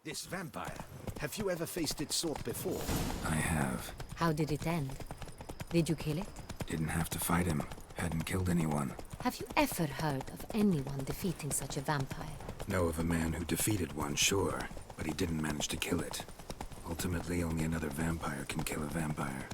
This vampire. Have you ever faced its sort before? I have. How did it end? Did you kill it? Didn't have to fight him. Hadn't killed anyone. Have you ever heard of anyone defeating such a vampire? Know of a man who defeated one, sure, but he didn't manage to kill it. Ultimately, only another vampire can kill a vampire.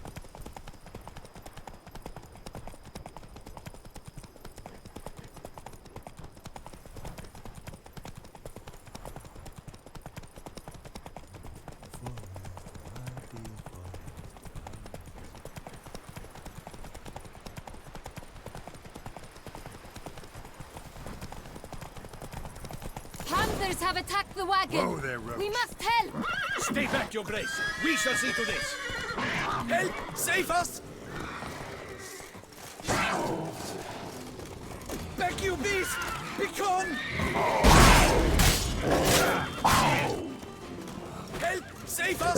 Hunters have attacked the wagon! Whoa there, Roach. We must help! Stay back, Your Grace. We shall see to this. Help! Save us! Back, you beast! Begone! Help! Save us!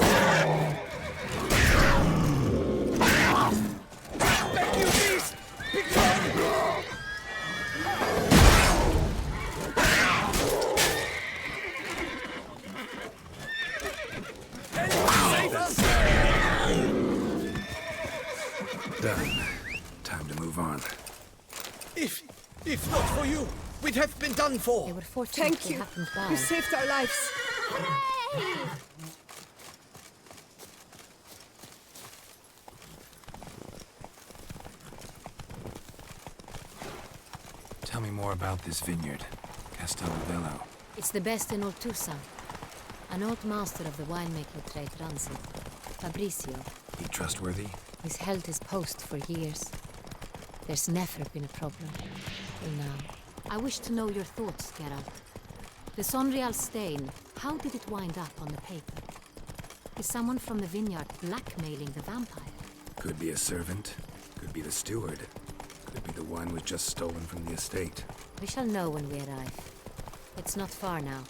Back, you beast! Begone! Done. Time to move on. If not for you, we'd have been done for. They were fortunate Thank they you. happened by. You saved our lives. Tell me more about this vineyard. Castel Ravello. It's the best in Oltusa. An old master of the winemaker trade runs it. Fabrizio. He trustworthy? He's held his post for years. There's never been a problem. Till now. I wish to know your thoughts, Geralt. The Sonreal stain, how did it wind up on the paper? Is someone from the vineyard blackmailing the vampire? Could be a servant. Could be the steward. Could be the wine was just stolen from the estate. We shall know when we arrive. It's not far now.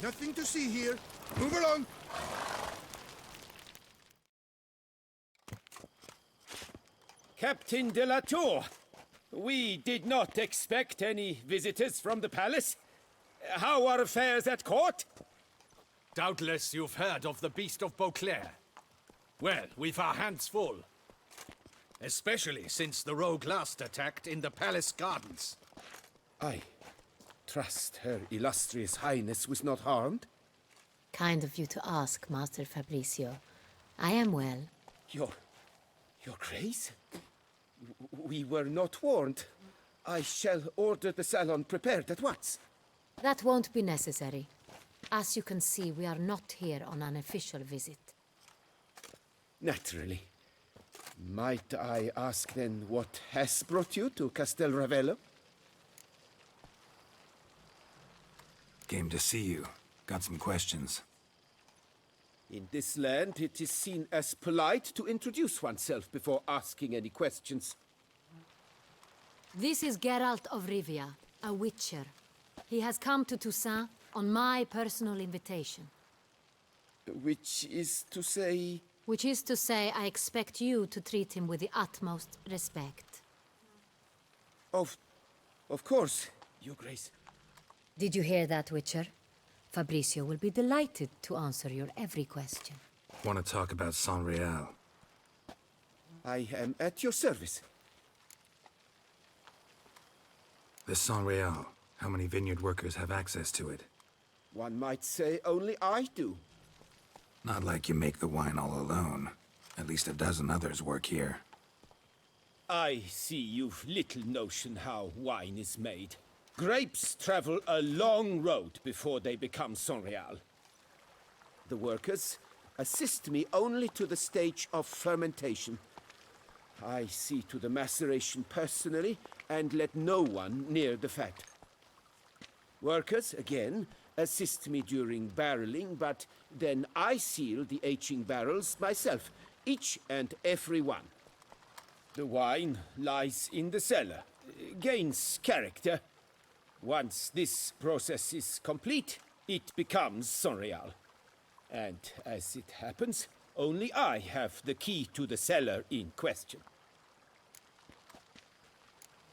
Nothing to see here. Move along. Captain de la Tour, we did not expect any visitors from the palace. How are affairs at court? Doubtless you've heard of the Beast of Beauclair. Well, we've our hands full. Especially since the rogue last attacked in the palace gardens. I trust Her Illustrious Highness was not harmed. Kind of you to ask, Master Fabrizio. I am well. Your Grace? We were not warned. I shall order the salon prepared at once. That won't be necessary. As you can see, we are not here on an official visit. Naturally. Might I ask then what has brought you to Castel Ravello? Came to see you. Got some questions. In this land, it is seen as polite to introduce oneself before asking any questions. This is Geralt of Rivia, a witcher. He has come to Toussaint on my personal invitation. Which is to say... Which is to say, I expect you to treat him with the utmost respect. Of course, Your Grace. Did you hear that, Witcher? Fabrizio will be delighted to answer your every question. Want to talk about Sonreal? I am at your service. The Sonreal. How many vineyard workers have access to it? One might say only I do. Not like you make the wine all alone. At least a dozen others work here. I see you've little notion how wine is made. Grapes travel a long road before they become Sonreal. The workers assist me only to the stage of fermentation. I see to the maceration personally and let no one near the fat. Workers, again, assist me during barreling, but then I seal the aging barrels myself, each and every one. The wine lies in the cellar, gains character. Once this process is complete, it becomes Sonreal. And as it happens, Only I have the key to the cellar in question.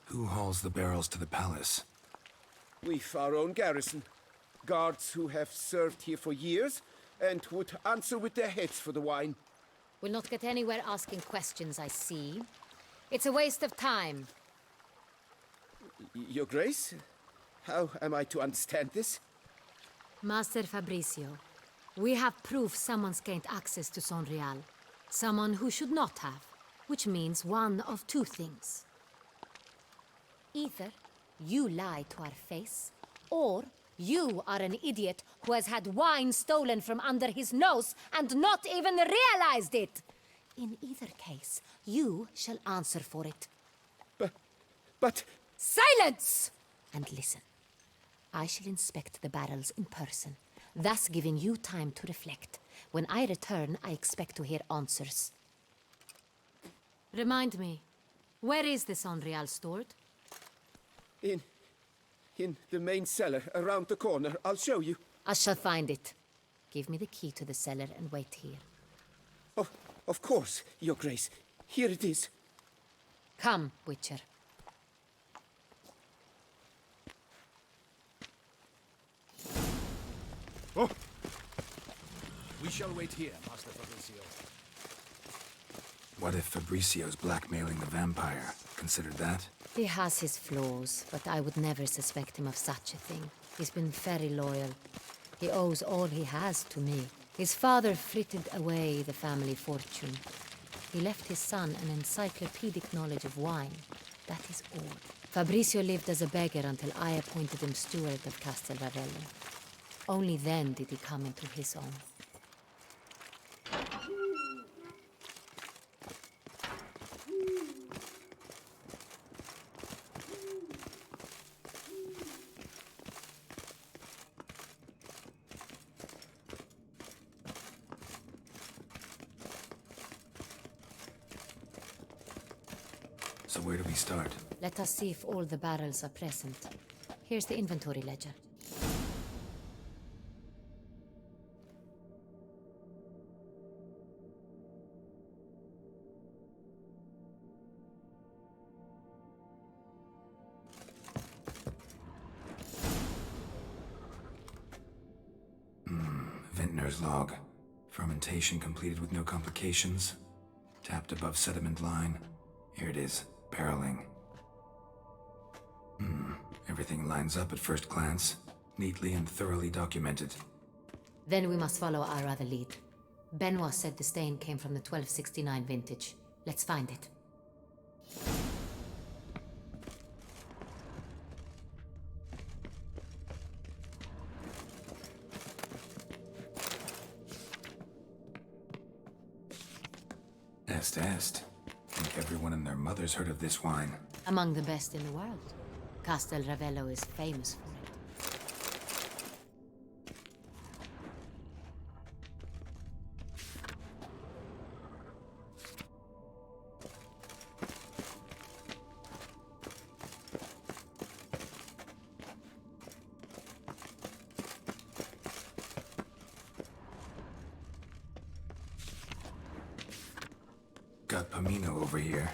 Who hauls the barrels to the palace? We've our own garrison. Guards who have served here for years and would answer with their heads for the wine. We'll not get anywhere asking questions, I see. It's a waste of time. Your Grace? How am I to understand this? Master Fabricio, we have proof someone's gained access to Sonreal. Someone who should not have, which means one of two things. Either you lie to our face, or you are an idiot who has had wine stolen from under his nose and not even realized it. In either case, you shall answer for it. But... Silence! And listen. I shall inspect the barrels in person, thus giving you time to reflect. When I return, I expect to hear answers. Remind me, where is the Sonreal stored? In the main cellar, around the corner. I'll show you. I shall find it. Give me the key to the cellar and wait here. Oh, of course, Your Grace. Here it is. Come, Witcher. Oh! We shall wait here, Master Fabricio. What if Fabricio's blackmailing the vampire? Considered that? He has his flaws, but I would never suspect him of such a thing. He's been very loyal. He owes all he has to me. His father frittered away the family fortune. He left his son an encyclopedic knowledge of wine. That is all. Fabricio lived as a beggar until I appointed him steward of Castel Ravello. Only then did he come into his own. So where do we start? Let us see if all the barrels are present. Here's the inventory ledger. Vintner's log. Fermentation completed with no complications. Tapped above sediment line. Here it is. Barreling. Everything lines up at first glance. Neatly and thoroughly documented. Then we must follow our other lead. Benoit said the stain came from the 1269 vintage. Let's find it. Est. Think everyone and their mother's heard of this wine. Among the best in the world. Castel Ravello is famous for it. Got Pomino over here.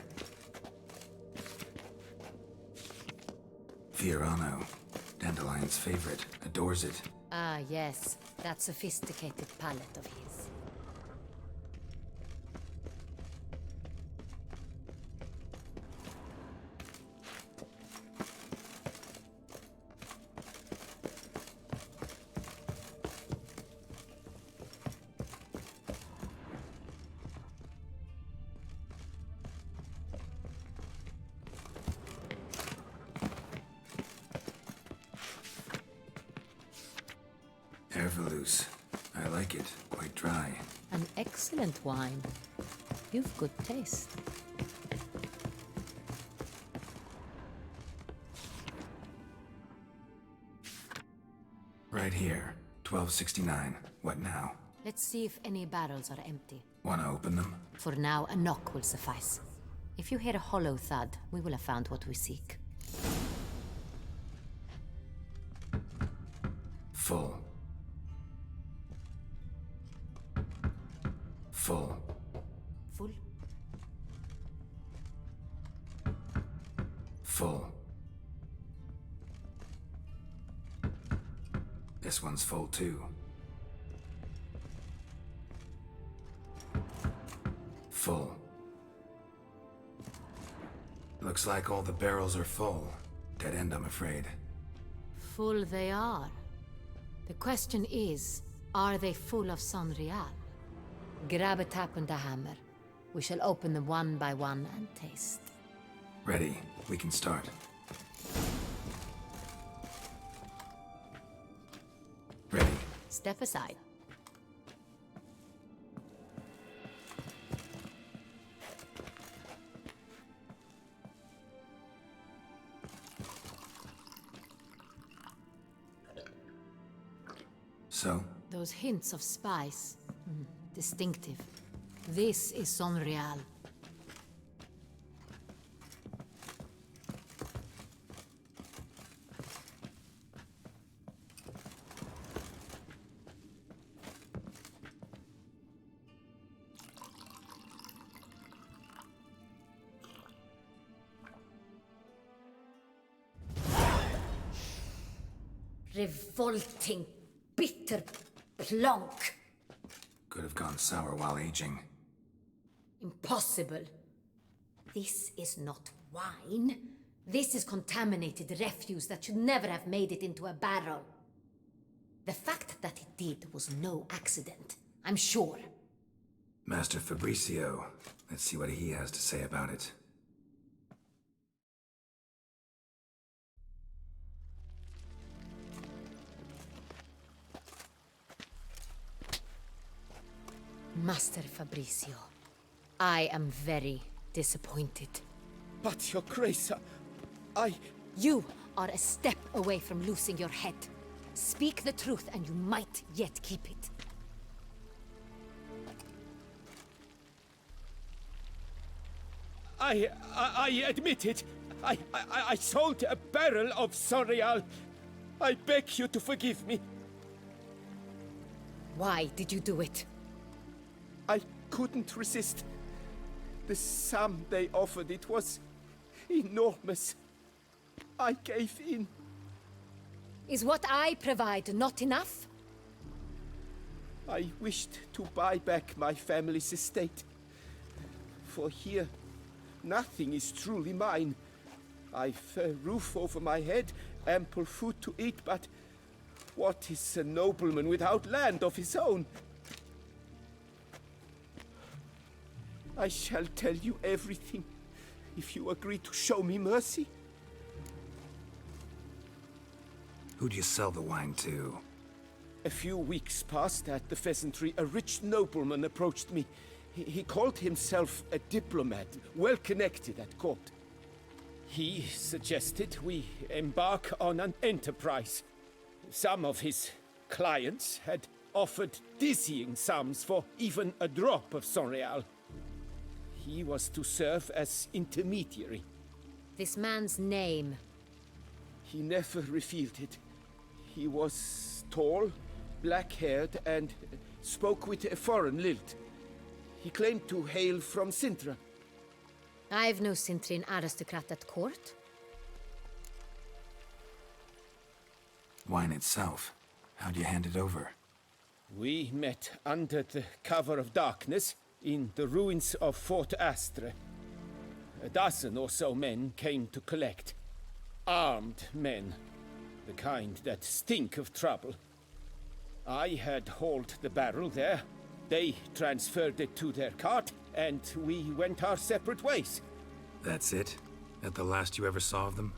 Fiorano, Dandelion's favorite, adores it. Ah, yes. That sophisticated palate of his. Hervelous. I like it. Quite dry. An excellent wine. You've good taste. Right here. 1269. What now? Let's see if any barrels are empty. Wanna open them? For now, a knock will suffice. If you hear a hollow thud, we will have found what we seek. Full. Full. Full. This one's full too. Full. Looks like all the barrels are full. Dead end, I'm afraid. Full they are. The question is, are they full of Sonreal? Grab a tap and a hammer. We shall open them one by one and taste. Ready. We can start. Ready. Step aside. So? Those hints of spice. Distinctive. This is Sonreal. Revolting, bitter plonk. Could have gone sour while aging. Impossible. This is not wine. This is contaminated refuse that should never have made it into a barrel. The fact that it did was no accident, I'm sure. Master Fabricio. Let's see what he has to say about it. Master Fabricio, I am very disappointed. But, Your Grace, I... You are a step away from losing your head. Speak the truth and you might yet keep it. I admit it. I sold a barrel of Sonreal. I beg you to forgive me. Why did you do it? I couldn't resist. The sum they offered, it was enormous. I gave in. Is what I provide not enough? I wished to buy back my family's estate. For here, nothing is truly mine. I've a roof over my head, ample food to eat, but what is a nobleman without land of his own? I shall tell you everything, if you agree to show me mercy. Who'd you sell the wine to? A few weeks past at the Pheasantry, a rich nobleman approached me. He called himself a diplomat, well connected at court. He suggested we embark on an enterprise. Some of his clients had offered dizzying sums for even a drop of Sonreal. He was to serve as intermediary. This man's name. He never revealed it. He was tall, black-haired, and spoke with a foreign lilt. He claimed to hail from Sintra. I've no Cintrin aristocrat at court. Wine itself. How'd you hand it over? We met under the cover of darkness in the ruins of Fort Astre. A dozen or so men came to collect. Armed men. The kind that stink of trouble. I had hauled the barrel there. They transferred it to their cart, and we went our separate ways. That's it? That the last you ever saw of them?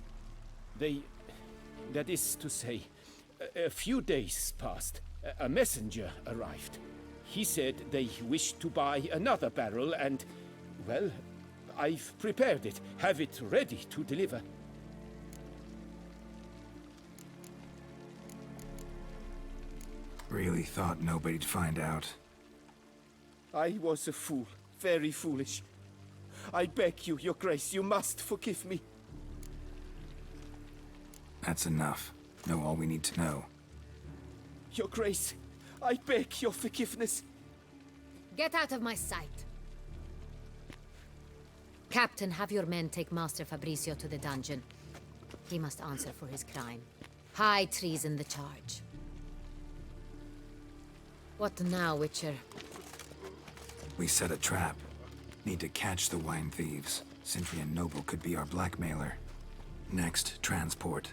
That is to say, a few days passed. A messenger arrived. He said they wished to buy another barrel and, well, I've prepared it, have it ready to deliver. Really thought nobody'd find out. I was a fool, very foolish. I beg you, Your Grace, you must forgive me. That's enough. Know all we need to know. Your Grace, I beg your forgiveness. Get out of my sight. Captain, have your men take Master Fabricio to the dungeon. He must answer for his crime. High treason the charge. What now, Witcher? We set a trap. Need to catch the wine thieves. Sindri and Noble could be our blackmailer. Next, transport.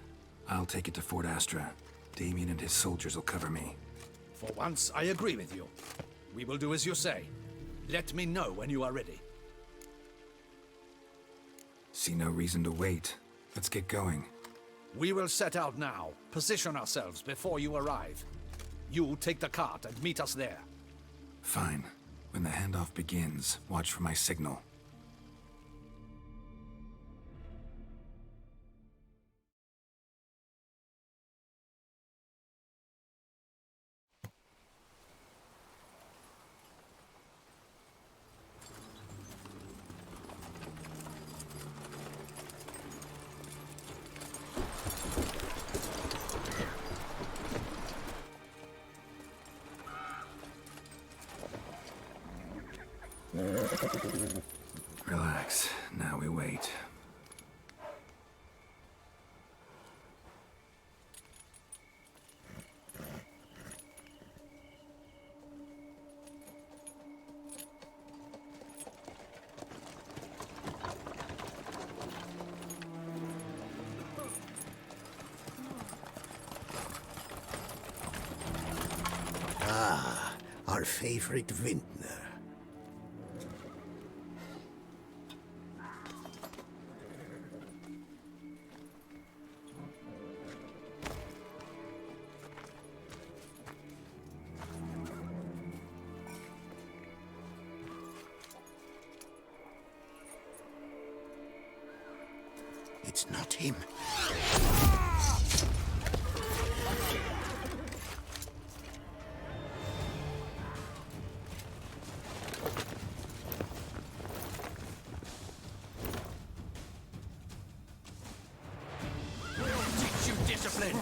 I'll take it to Fort Astra. Damien and his soldiers will cover me. For once, I agree with you. We will do as you say. Let me know when you are ready. See no reason to wait. Let's get going. We will set out now. Position ourselves before you arrive. You take the cart and meet us there. Fine. When the handoff begins, watch for my signal. Relax. Now we wait. Our favorite vintner. It's not him. Teach you discipline.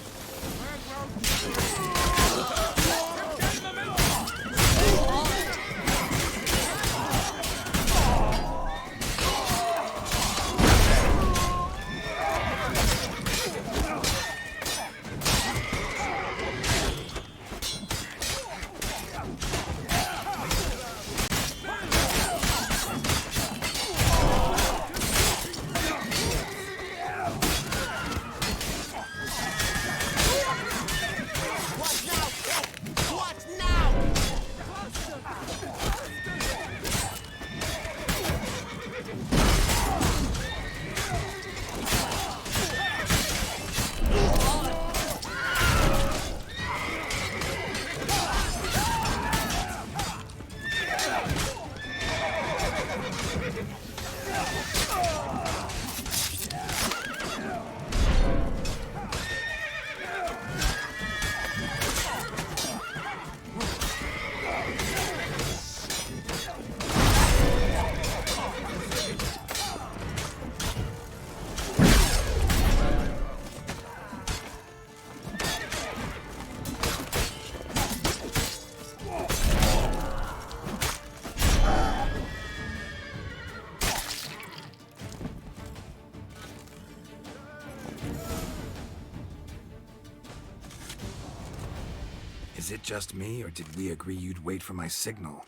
Is it just me, or did we agree you'd wait for my signal?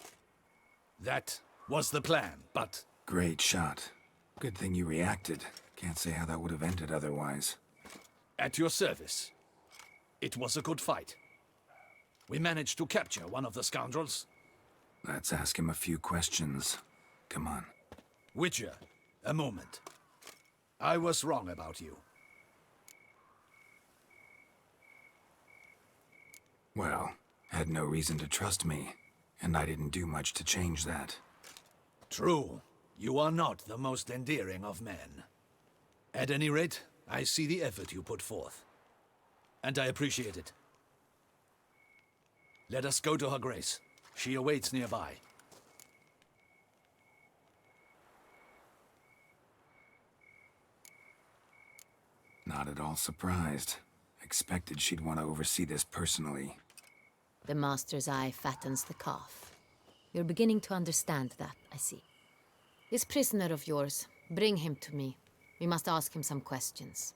That was the plan, but Great shot. Good thing you reacted. Can't say how that would have ended otherwise. at your service. It was a good fight. We managed to capture one of the scoundrels. Let's ask him a few questions. Come on. Witcher, a moment. I was wrong about you. Well, had no reason to trust me, and I didn't do much to change that. True, you are not the most endearing of men. At any rate, I see the effort you put forth. And I appreciate it. Let us go to her grace. She awaits nearby. Not at all surprised. Expected she'd want to oversee this personally. The Master's eye fattens the calf. You're beginning to understand that, I see. This prisoner of yours, bring him to me. We must ask him some questions.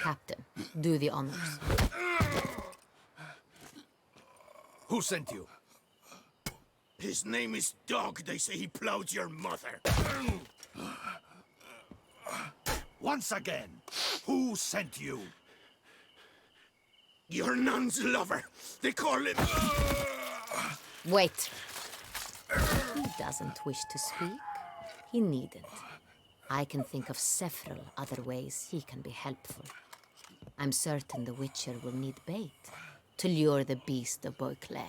Captain, do the honors. Who sent you? His name is Dog. They say he plowed your mother. Once again, who sent you? Your nun's lover. They call him... Wait. He doesn't wish to speak. He needn't. I can think of several other ways he can be helpful. I'm certain the Witcher will need bait to lure the beast of Beauclair.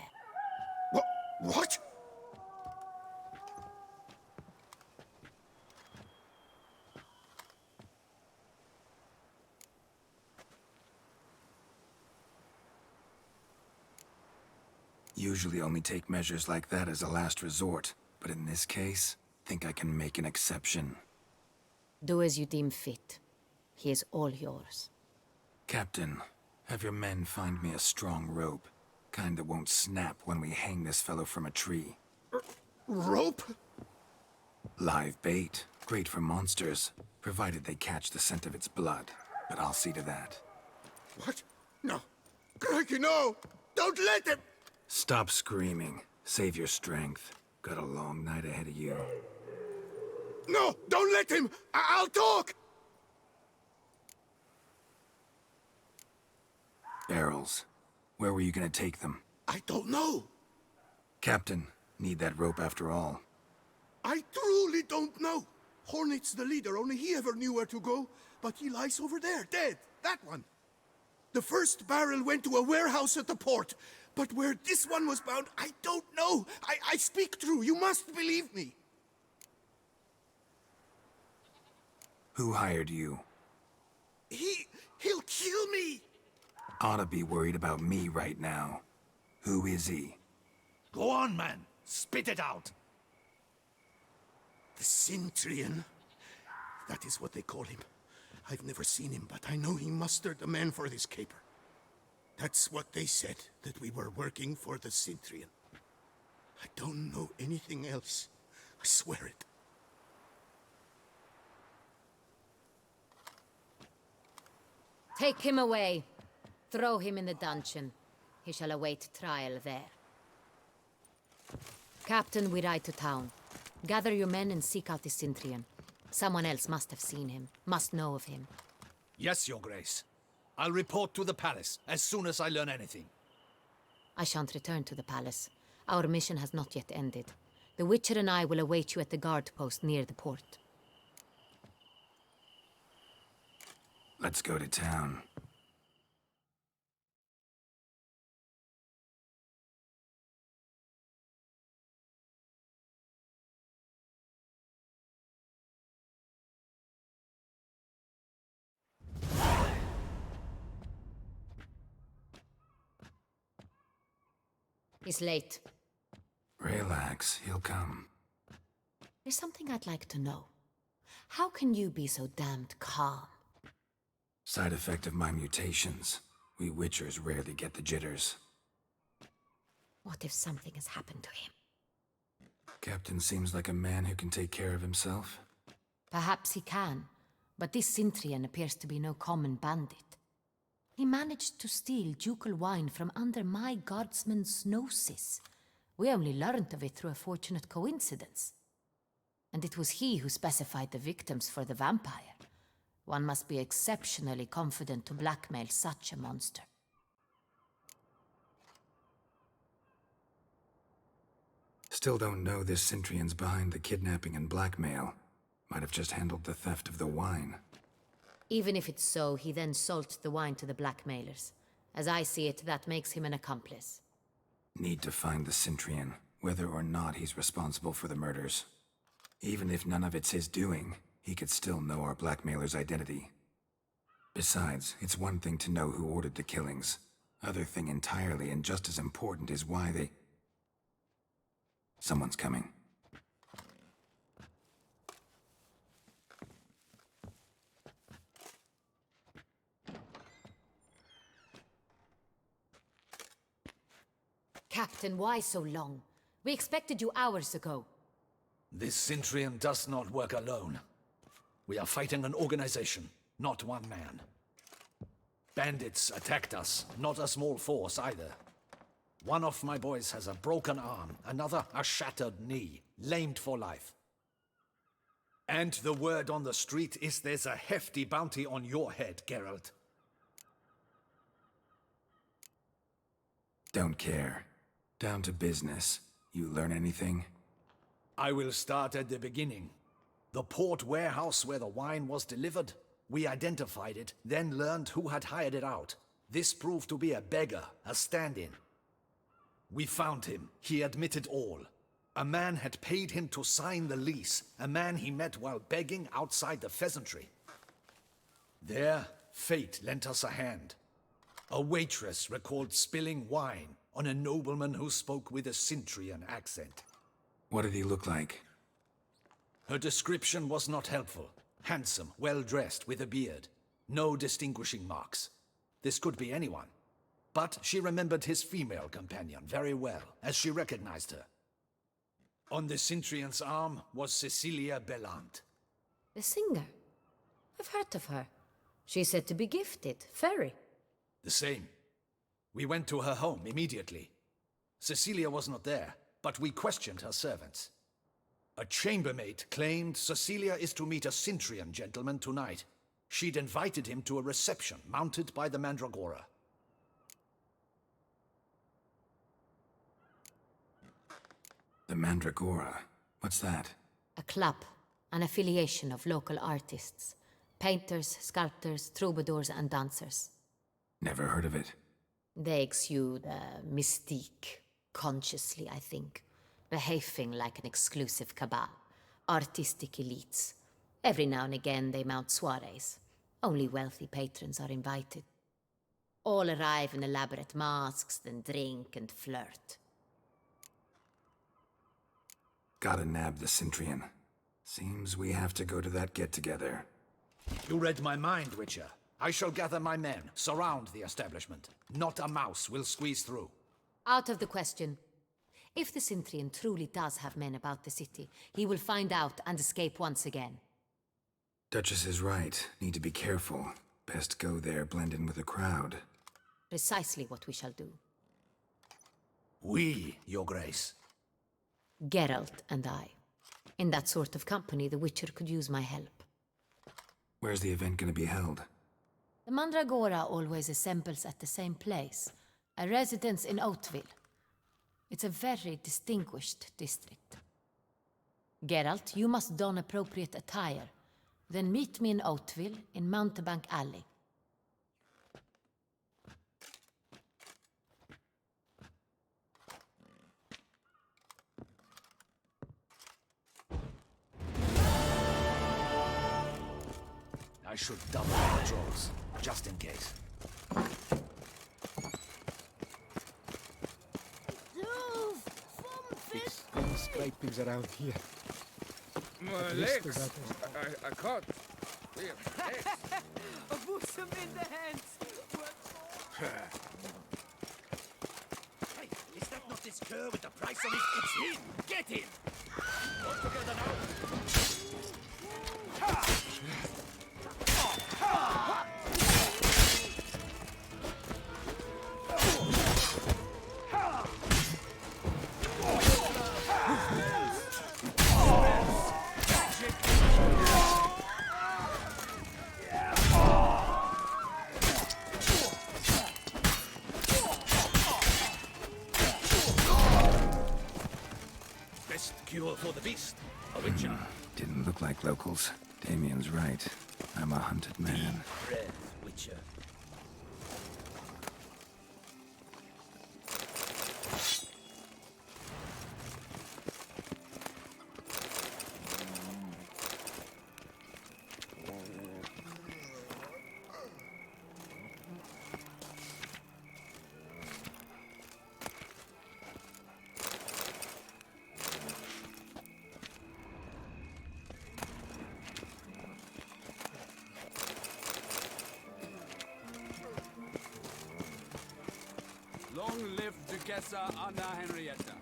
What? Usually only take measures like that as a last resort, but in this case, think I can make an exception. Do as you deem fit. He is all yours. Captain, have your men find me a strong rope. Kind that won't snap when we hang this fellow from a tree. Rope? Live bait. Great for monsters, provided they catch the scent of its blood. But I'll see to that. What? No. Crikey, no! Don't let him! Stop screaming. Save your strength. Got a long night ahead of you. No! Don't let him! I'll talk! Barrels. Where were you gonna take them? I don't know. Captain, need that rope after all. I truly don't know. Hornet's the leader, only he ever knew where to go. But he lies over there, dead. That one. The first barrel went to a warehouse at the port. But where this one was bound, I don't know. I speak true. You must believe me. Who hired you? He'll kill me. Oughta be worried about me right now. Who is he? Go on, man. Spit it out. The Cintrian. That is what they call him. I've never seen him, but I know he mustered the men for this caper. That's what they said, that we were working for the Cintrian. I don't know anything else. I swear it. Take him away. Throw him in the dungeon. He shall await trial there. Captain, we ride to town. Gather your men and seek out the Cintrian. Someone else must have seen him, must know of him. Yes, Your Grace. I'll report to the palace as soon as I learn anything. I shan't return to the palace. Our mission has not yet ended. The Witcher and I will await you at the guard post near the port. Let's go to town. He's late. Relax, he'll come. There's something I'd like to know. How can you be so damned calm? Side effect of my mutations. We Witchers rarely get the jitters. What if something has happened to him? Captain seems like a man who can take care of himself. Perhaps he can, but this Cintrian appears to be no common bandit. He managed to steal ducal wine from under my guardsman's noses. We only learned of it through a fortunate coincidence. And it was he who specified the victims for the vampire. One must be exceptionally confident to blackmail such a monster. Still don't know this Cintrian's behind the kidnapping and blackmail. Might have just handled the theft of the wine. Even if it's so, he then sold the wine to the blackmailers. As I see it, that makes him an accomplice. Need to find the Cintrian, whether or not he's responsible for the murders. Even if none of it's his doing, he could still know our blackmailer's identity. Besides, it's one thing to know who ordered the killings. Other thing entirely, and just as important, is why they... Someone's coming. Captain, why so long? We expected you hours ago. This Cintrian does not work alone. We are fighting an organization, not one man. Bandits attacked us, not a small force either. One of my boys has a broken arm, another a shattered knee, lamed for life. And the word on the street is there's a hefty bounty on your head, Geralt. Don't care. Down to business. You learn anything? I will start at the beginning. The port warehouse where the wine was delivered. We identified it, then learned who had hired it out. This proved to be a beggar, a stand-in. We found him. He admitted all. A man had paid him to sign the lease, a man he met while begging outside the pheasantry. There, fate lent us a hand. A waitress recalled spilling wine on a nobleman who spoke with a Cintrian accent. What did he look like? Her description was not helpful. Handsome, well-dressed, with a beard. No distinguishing marks. This could be anyone. But she remembered his female companion very well, as she recognized her. On the Cintrian's arm was Cecilia Bellant. The singer? I've heard of her. She's said to be gifted, fairy. The same. We went to her home immediately. Cecilia was not there, but we questioned her servants. A chambermaid claimed Cecilia is to meet a Cintrian gentleman tonight. She'd invited him to a reception mounted by the Mandragora. The Mandragora? What's that? A club, an affiliation of local artists. Painters, sculptors, troubadours and dancers. Never heard of it. They exude mystique, consciously, I think. Behaving like an exclusive cabal. Artistic elites. Every now and again they mount soirees. Only wealthy patrons are invited. All arrive in elaborate masks, then drink and flirt. Gotta nab the Cintrian. Seems we have to go to that get-together. You read my mind, Witcher. I shall gather my men, surround the establishment. Not a mouse will squeeze through. Out of the question. If the Cintrian truly does have men about the city, he will find out and escape once again. Duchess is right. Need to be careful. Best go there, blend in with the crowd. Precisely what we shall do. We, Your Grace. Geralt and I. In that sort of company, the Witcher could use my help. Where's the event gonna be held? The Mandragora always assembles at the same place, a residence in Oatville. It's a very distinguished district. Geralt, you must don appropriate attire. Then meet me in Oatville, in Mountebank Alley. I should double the patrols, just in case. Any scrapings around here? My legs! I can't. A bosom in the hands. Hey, is that not this cur with the price on it? It's him! Get him! All together now! Best cure for the beast, a witcher. Didn't look like locals. Damien's right. I'm a hunted man. Red witcher. Long live Duchessa Anna Henrietta.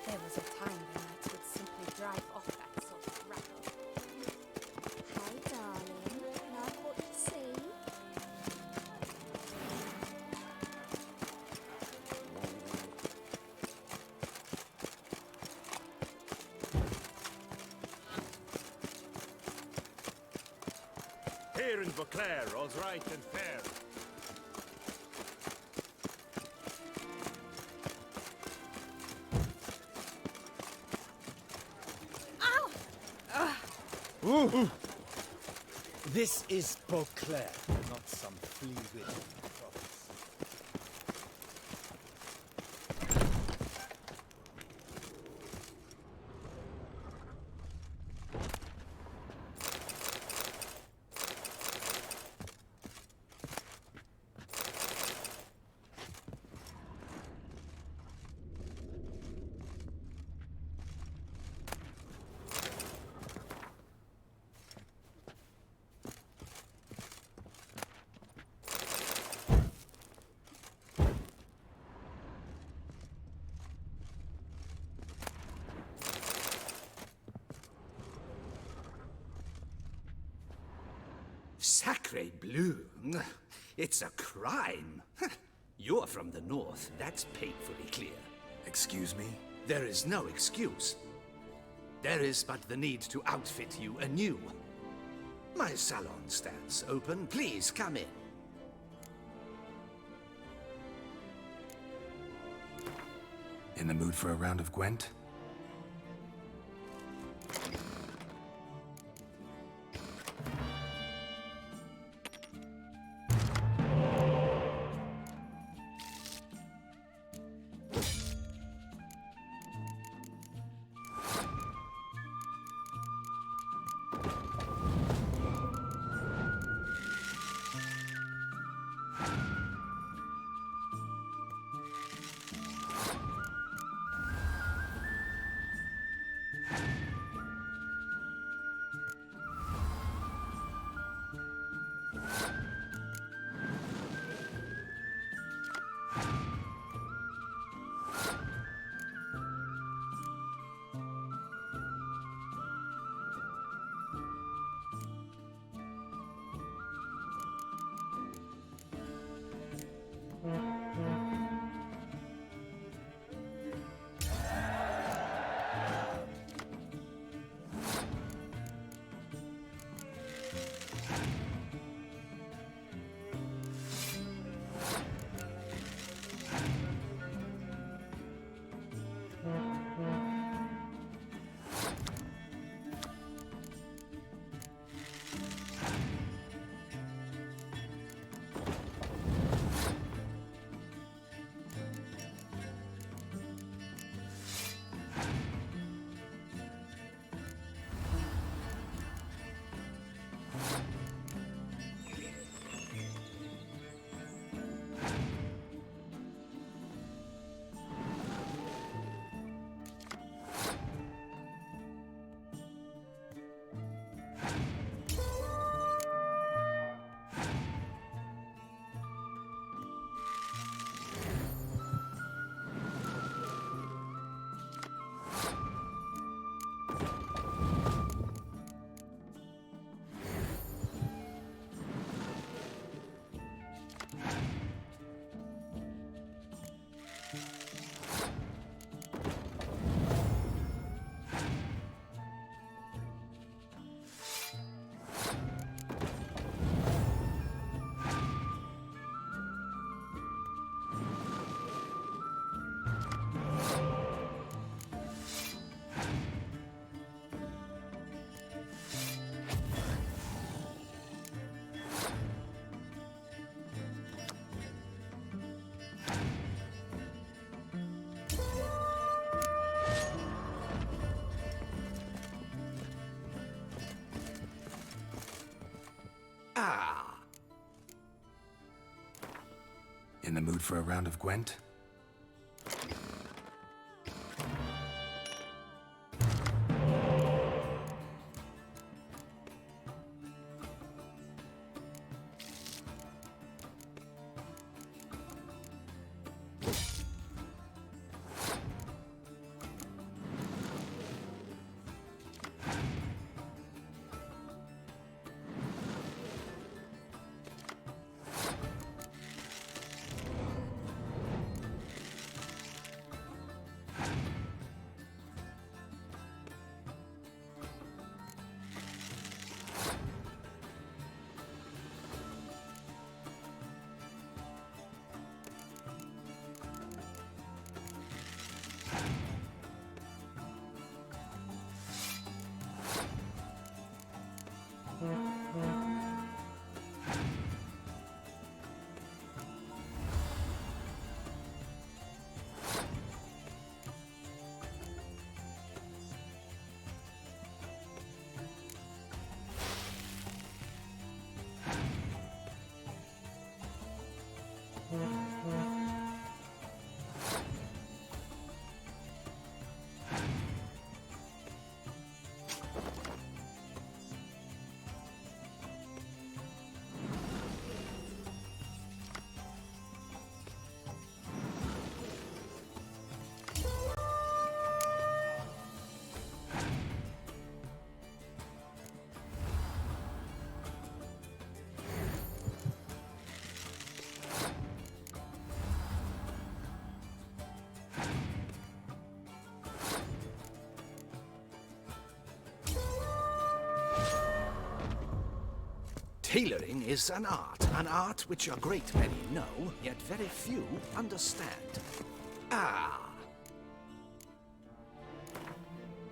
There was a time when knights would simply drive off that sort of rabble. Hi, darling. Like what you see? Here in Beauclair, all's right and fair. This is Beauclair, not some flea-ridden province. Sacre bleu! It's a crime! You're from the north, that's painfully clear. Excuse me? There is no excuse. There is but the need to outfit you anew. My salon stands open. Please come in. In the mood for a round of Gwent? In the mood for a round of Gwent? Tailoring is an art which a great many know, yet very few understand. Ah,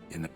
In the...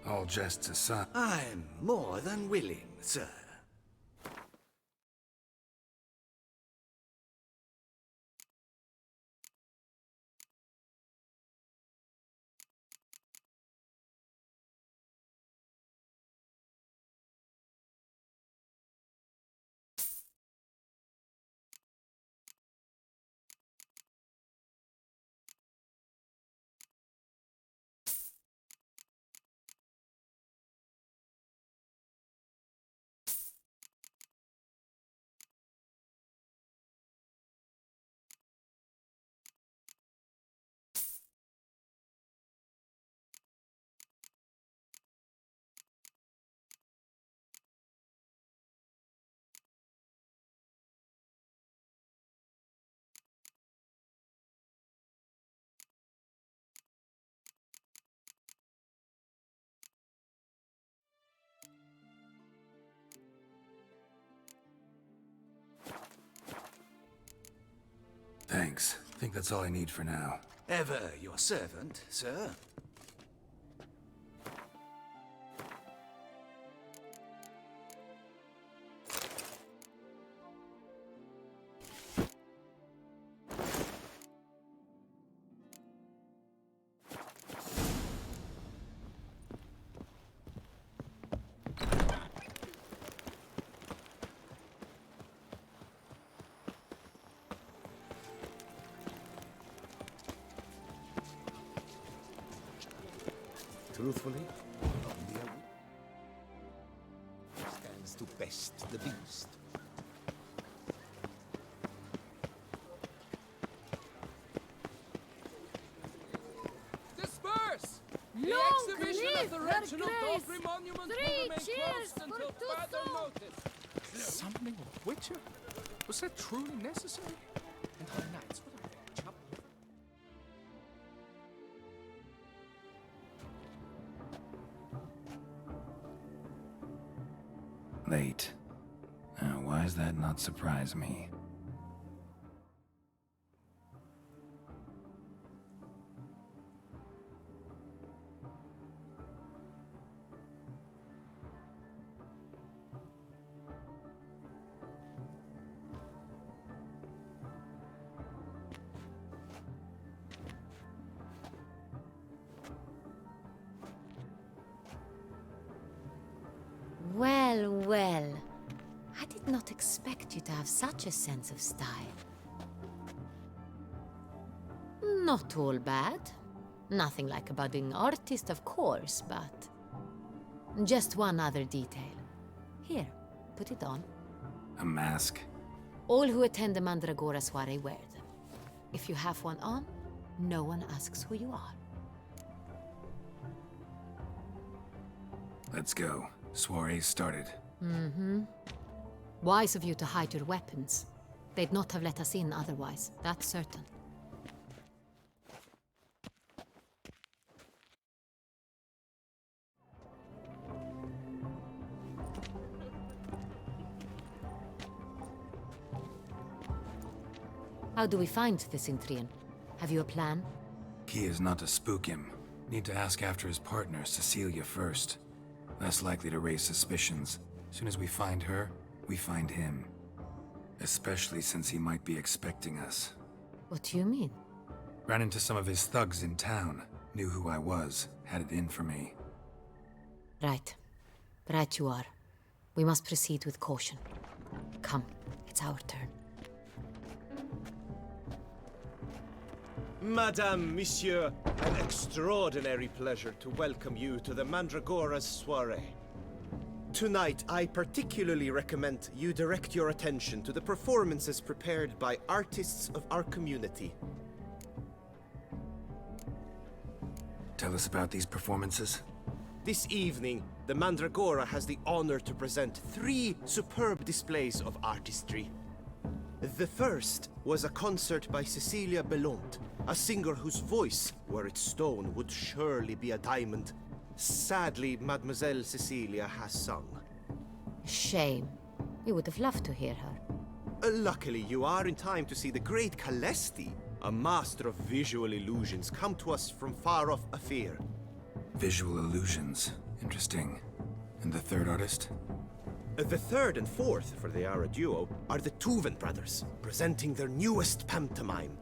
All jests aside... I'm more than willing, sir. Thanks. Think that's all I need for now. Ever your servant, sir. Truthfully, only stands to best the beast. Disperse! The Long exhibition live of the Her Reginald Grace! Daughtry Monument Three will remain cheers closed for until further Tusso! notice. Summoning a Witcher? Was that truly necessary? And our knights, what are they, chopped liver? Late. why does that not surprise me? Well, well. I did not expect you to have such a sense of style. Not all bad. Nothing like a budding artist, of course, but... just one other detail. Here, put it on. A mask? All who attend the Mandragora soiree wear them. If you have one on, no one asks who you are. Let's go. Soiree started. Mm-hmm. Wise of you to hide your weapons. They'd not have let us in otherwise, that's certain. How do we find the Cintrian? Have you a plan? Key is not to spook him. Need to ask after his partner, Cecilia, first. Less likely to raise suspicions. Soon as we find her, we find him. Especially since he might be expecting us. What do you mean? Ran into some of his thugs in town. Knew who I was. Had it in for me. Right. Right you are. We must proceed with caution. Come, it's our turn. Madame, Monsieur, an extraordinary pleasure to welcome you to the Mandragora's soiree. Tonight, I particularly recommend you direct your attention to the performances prepared by artists of our community. Tell us about these performances. This evening, the Mandragora has the honor to present 3 superb displays of artistry. The first was a concert by Cecilia Belont, a singer whose voice, were it stone, would surely be a diamond. Sadly, Mademoiselle Cecilia has sung. Shame. We would have loved to hear her. Luckily, you are in time to see the great Calesti, a master of visual illusions, come to us from far off Afir. Visual illusions. Interesting. And the third artist? The third and fourth, for they are a duo, are the Tuven brothers, presenting their newest pantomime.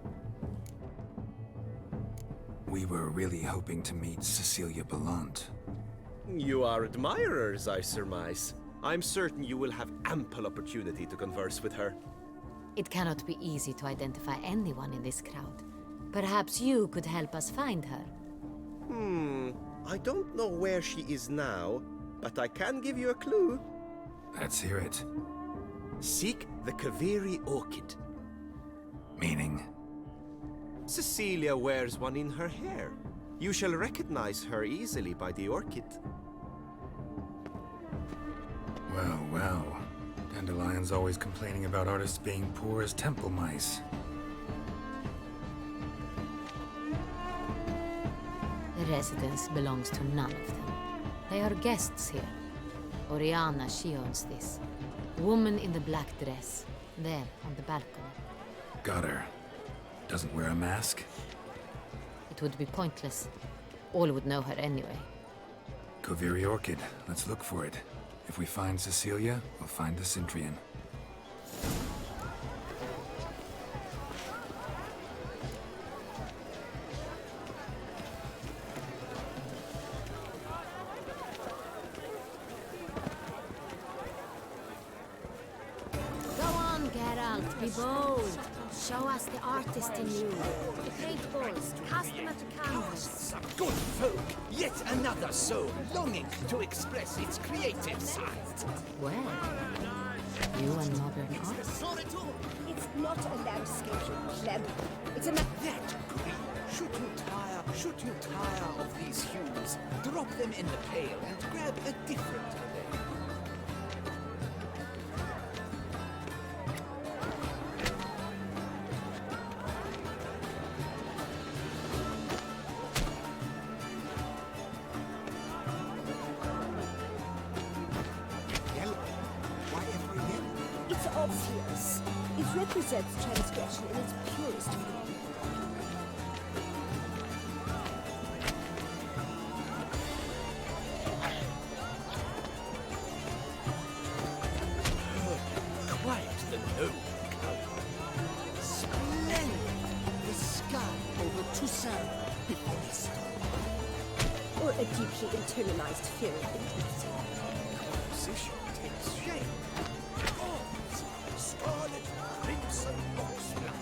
We were really hoping to meet Cecilia Belont. You are admirers, I surmise. I'm certain you will have ample opportunity to converse with her. It cannot be easy to identify anyone in this crowd. Perhaps you could help us find her. I don't know where she is now, but I can give you a clue. Let's hear it. Seek the Kaviri orchid. Meaning? Cecilia wears one in her hair. You shall recognize her easily by the orchid. Well, well. Dandelion's always complaining about artists being poor as temple mice. The residence belongs to none of them. They are guests here. Oriana, she owns this. Woman in the black dress. There, on the balcony. Got her. Doesn't wear a mask? It would be pointless. All would know her anyway. Kaviri Orchid. Let's look for it. If we find Cecilia, we'll find the Cintrian. Go on, Geralt, be bold. Show us the artist in you. The paint balls, cast them at the canvas. Some good folk, yet another soul longing to express its creative side. Well, you and modern art? It's not a landscape, pleb. It's a That green. Should you tire of these hues, drop them in the pail and grab a different color. fierce. It represents transgression in its purest form. Quite the noble color. Splendid! The sky over Toussaint before the storm. Or a deeply internalized fear of intimacy. Composition takes shape. Cords, scarlet, crimson, oxblood.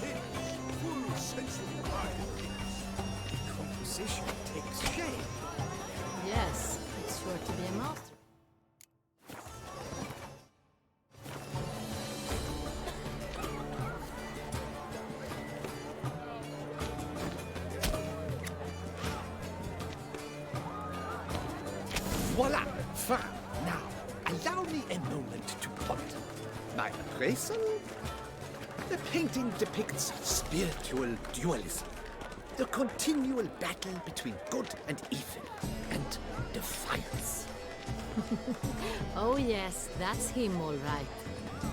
Thin, full sensual violence. Composition takes shape. Yes, it's sure to be a master. Voila! Fine. Now, allow me a moment to ponder. My appraisal? The painting depicts spiritual dualism. The continual battle between good and evil, and defiance. Oh yes, that's him all right.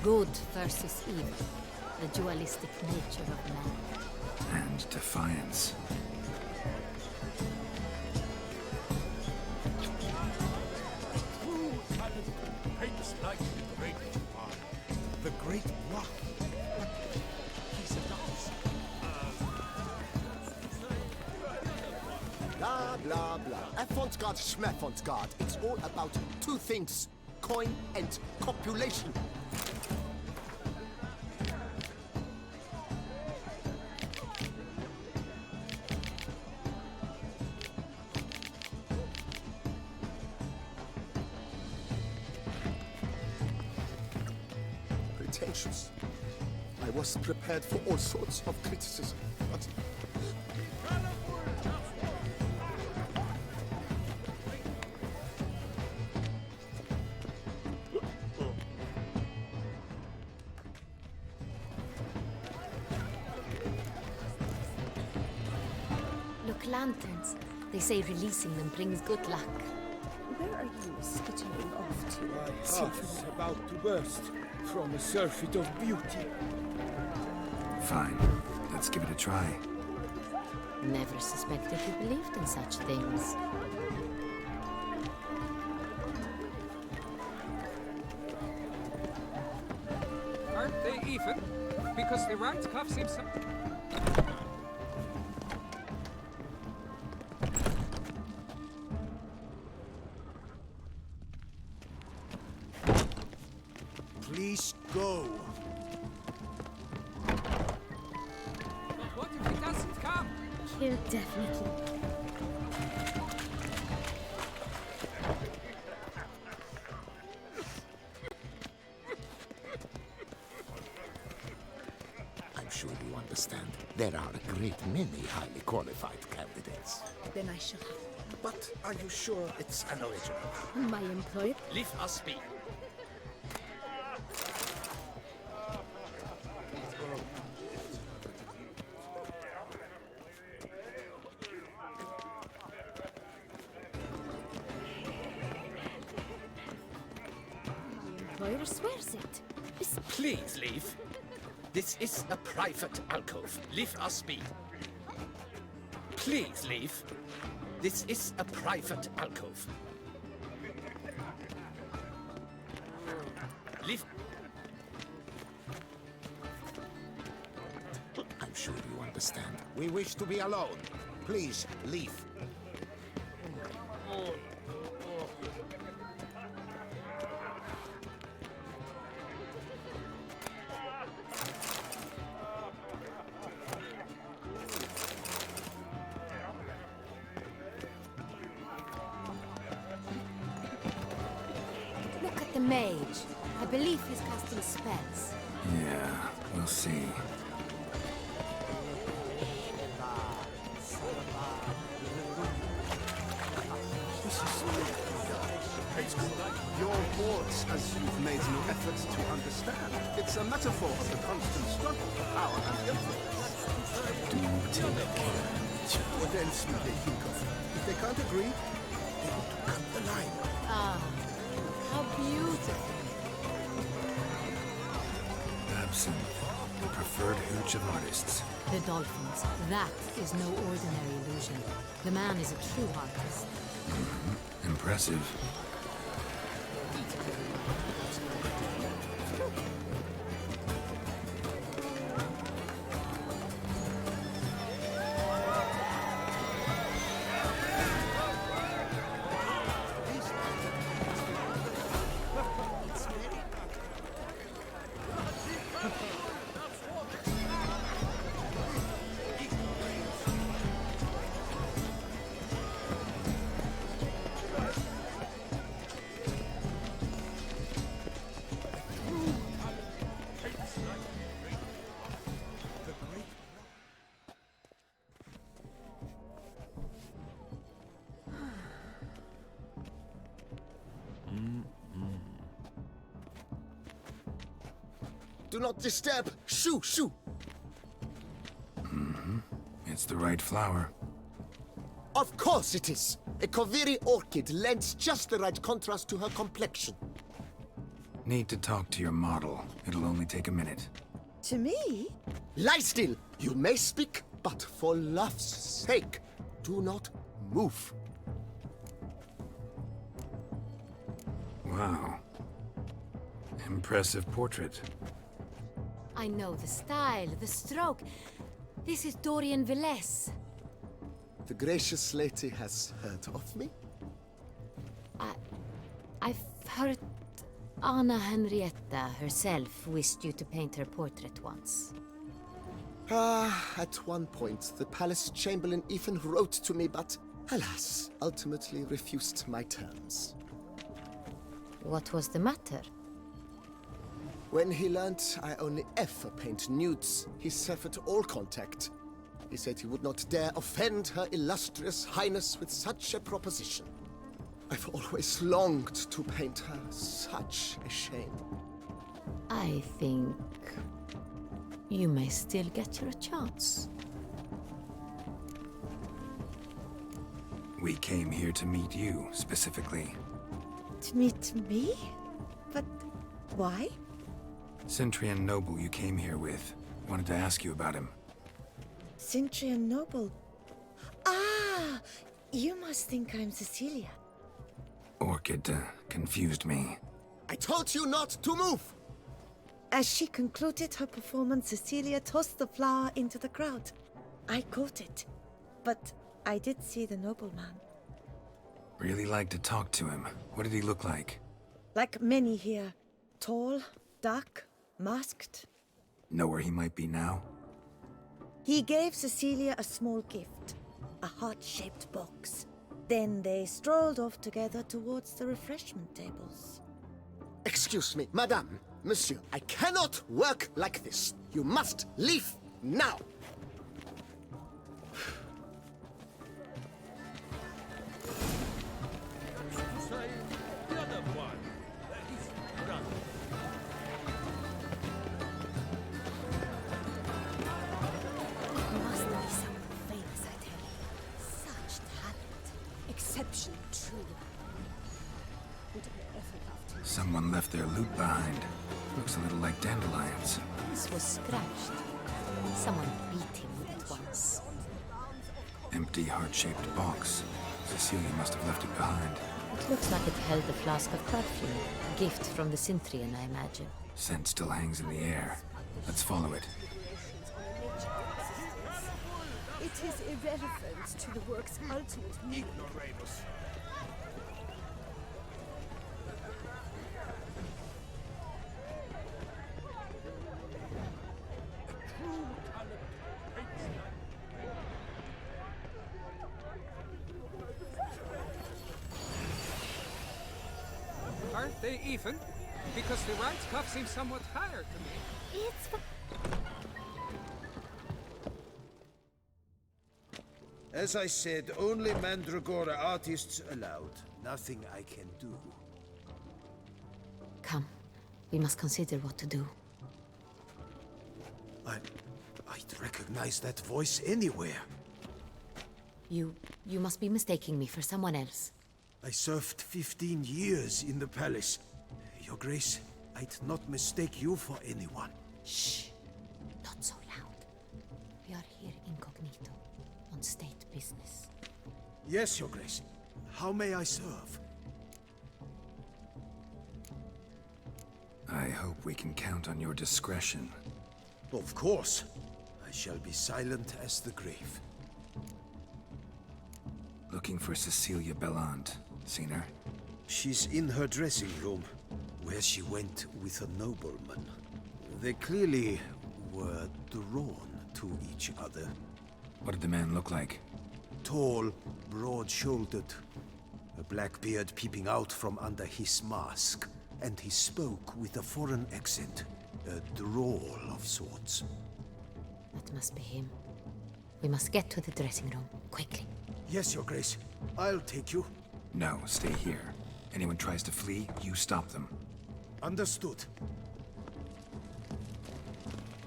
Good versus evil. The dualistic nature of man. And defiance. True talent paints like the great one. The great block. He's a dance. Blah, blah, blah. Avant-garde, schmavant-garde. It's all about two things. Coin and copulation. Pretentious. I was prepared for all sorts of criticism, but... Look, lanterns. They say releasing them brings good luck. Where are you skittering off to? My heart's about to burst from a surfeit of beauty. Fine. Let's give it a try. Never suspected you believed in such things. Aren't they even? Because the right cuff seems some... Please go. But what if he doesn't come? He'll definitely. I'm sure you understand. There are a great many highly qualified candidates. Then I shall. But are you sure it's an original? My employer. Leave us be. Employer swears it. Please leave. This is a private alcove. Leave us be. Please leave. This is a private alcove. Leave. I'm sure you understand. We wish to be alone. Please, leave. Look at the mage. I believe he's casting spells. Yeah, we'll see. Your words, as you've made no effort to understand. It's a metaphor of the constant struggle for power and influence. What else would they think of? If they can't agree, they want to cut the line. Ah, how beautiful. Absinthe, the preferred hooch of artists. The dolphins. That is no ordinary illusion. The man is a true artist. Impressive. Do not disturb! Shoo! Shoo! It's the right flower. Of course it is! A Koviri orchid lends just the right contrast to her complexion. Need to talk to your model. It'll only take a minute. To me? Lie still! You may speak, but for love's sake, do not move. Wow. Impressive portrait. I know the style, the stroke. This is Dorian Velez. The gracious lady has heard of me? I've heard Anna Henrietta herself wished you to paint her portrait once. At one point, the palace chamberlain even wrote to me, but alas, ultimately refused my terms. What was the matter? When he learnt I only ever paint nudes, he severed all contact. He said he would not dare offend her illustrious highness with such a proposition. I've always longed to paint her. Such a shame. I think you may still get your chance. We came here to meet you, specifically. To meet me? But why? Cintrian Noble you came here with. Wanted to ask you about him. Cintrian Noble. Ah! You must think I'm Cecilia. Orchid confused me. I told you not to move! As she concluded her performance, Cecilia tossed the flower into the crowd. I caught it, but I did see the nobleman. Really like to talk to him. What did he look like? Like many here. Tall, dark, masked. Know where he might be now? He gave Cecilia a small gift, a heart-shaped box. Then they strolled off together towards the refreshment tables. Excuse me, madame, monsieur, I cannot work like this. You must leave now. Must be someone famous, I tell you. Such talent. Exceptional, truly. Would have ever loved to. Someone left their loot behind. Looks a little like dandelions. This was scratched. Someone beat him with it once. Empty heart-shaped box. Cecilia must have left it behind. It looks like it held a flask of perfume. A gift from the Cintrian, I imagine. Scent still hangs in the air. Let's follow it. It is irrelevant to the work's ultimate meaning. Aren't they even? Because the right cuff seems somewhat higher to me. It's As I said, only Mandragora artists allowed. Nothing I can do. Come, we must consider what to do. I'd recognize that voice anywhere. You must be mistaking me for someone else. I served 15 years in the palace. Your Grace, I'd not mistake you for anyone. Shh. Not so loud. We are here incognito, on state business. Yes, Your Grace. How may I serve? I hope we can count on your discretion. Of course. I shall be silent as the grave. Looking for Cecilia Bellant. Seen her? She's in her dressing room, where she went with a nobleman. They clearly were drawn to each other. What did the man look like? Tall, broad-shouldered, a black beard peeping out from under his mask, and he spoke with a foreign accent, a drawl of sorts. That must be him. We must get to the dressing room, quickly. Yes, Your Grace. I'll take you. No, stay here. Anyone tries to flee, you stop them. Understood.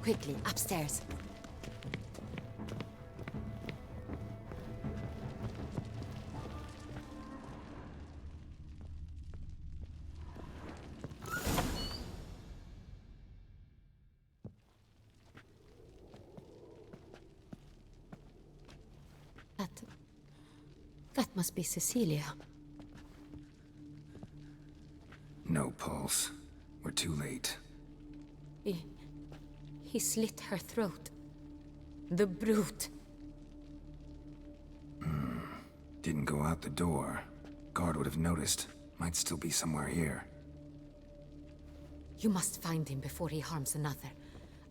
Quickly, upstairs. That must be Cecilia. No pulse. We're too late. He slit her throat. The brute. Didn't go out the door. Guard would have noticed. Might still be somewhere here. You must find him before he harms another.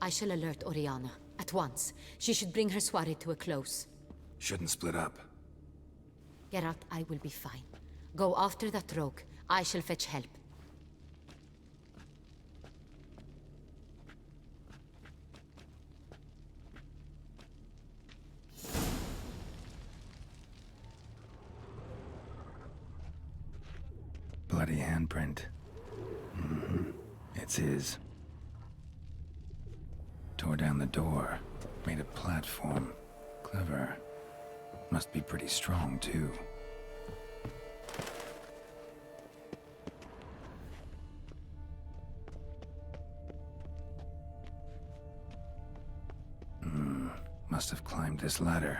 I shall alert Oriana. At once. She should bring her soirée to a close. Shouldn't split up. Geralt, I will be fine. Go after that rogue. I shall fetch help. Bloody handprint. It's his. Tore down the door. Made a platform. Clever. Must be pretty strong, too. Must have climbed this ladder.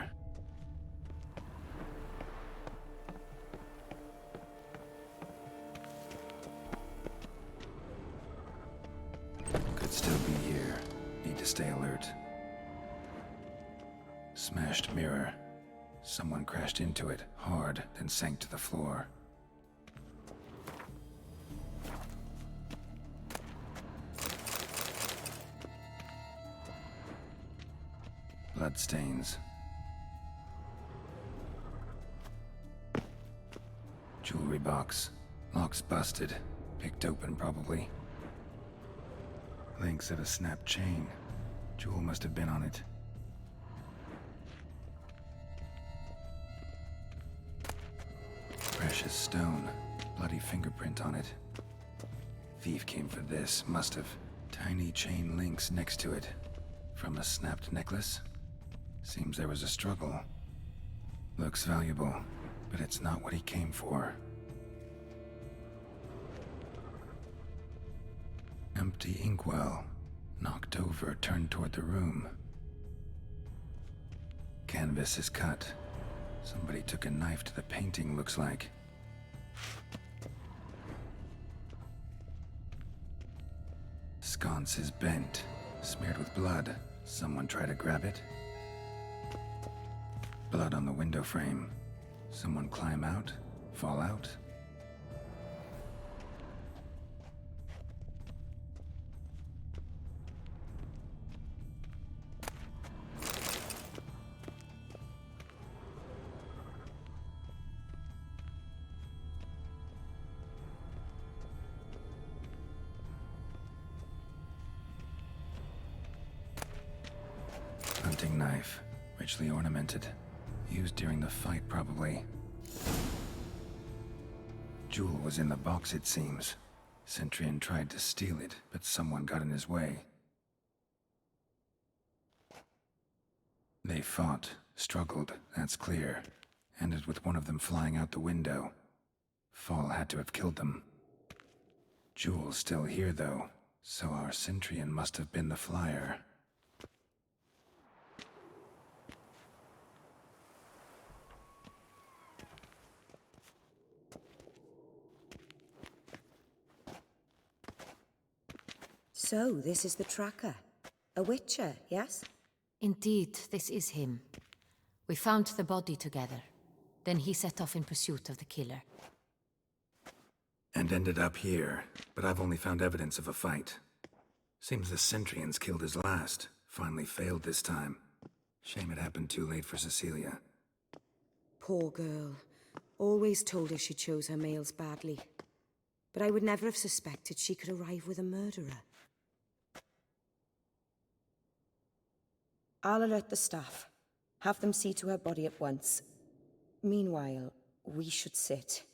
Could still be here. Need to stay alert. Smashed mirror. Someone crashed into it, hard, then sank to the floor. Bloodstains. Jewelry box. Lock's busted. Picked open, probably. Links of a snapped chain. Jewel must have been on it. Precious stone. Bloody fingerprint on it. Thief came for this, must have. Tiny chain links next to it. From a snapped necklace? Seems there was a struggle. Looks valuable, but it's not what he came for. Empty inkwell. Knocked over, turned toward the room. Canvas is cut. Somebody took a knife to the painting, looks like. Sconce is bent, smeared with blood. Someone try to grab it? Blood on the window frame. Someone climb out? Fall out? Hunting knife, richly ornamented. Used during the fight, probably. Jewel was in the box, it seems. Centurion tried to steal it, but someone got in his way. They fought, struggled, that's clear. Ended with one of them flying out the window. Fall had to have killed them. Jewel's still here, though. So our Centrian must have been the flyer. So, this is the tracker. A witcher, yes? Indeed, this is him. We found the body together. Then he set off in pursuit of the killer. And ended up here, but I've only found evidence of a fight. Seems the Centrians killed his last. Finally failed this time. Shame it happened too late for Cecilia. Poor girl. Always told her she chose her males badly. But I would never have suspected she could arrive with a murderer. I'll alert the staff. Have them see to her body at once. Meanwhile, we should sit.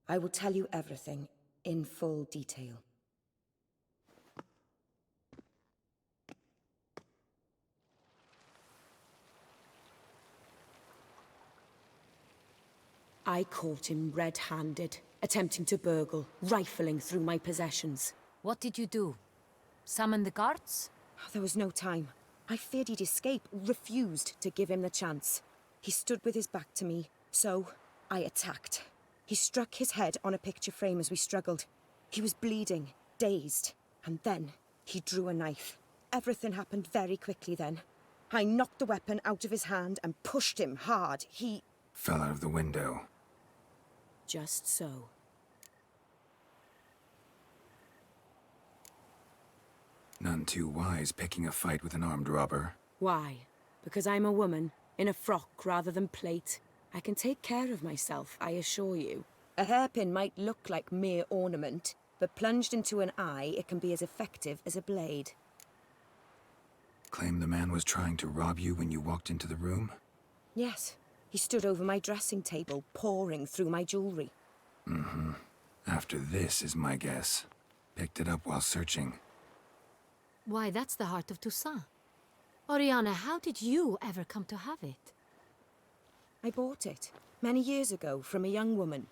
I will tell you everything, in full detail. I caught him red-handed, attempting to burgle, rifling through my possessions. What did you do? Summon the guards? There was no time. I feared he'd escape, refused to give him the chance. He stood with his back to me, so I attacked. He struck his head on a picture frame as we struggled. He was bleeding, dazed, and then he drew a knife. Everything happened very quickly then. I knocked the weapon out of his hand and pushed him hard. He fell out of the window. Just so. None too wise picking a fight with an armed robber. Why? Because I'm a woman, in a frock rather than plate. I can take care of myself, I assure you. A hairpin might look like mere ornament, but plunged into an eye, it can be as effective as a blade. Claim the man was trying to rob you when you walked into the room? Yes. He stood over my dressing table, pouring through my jewelry. Mm-hmm. After this is my guess. Picked it up while searching. Why, that's the heart of Toussaint. Oriana, how did you ever come to have it? I bought it, many years ago, from a young woman.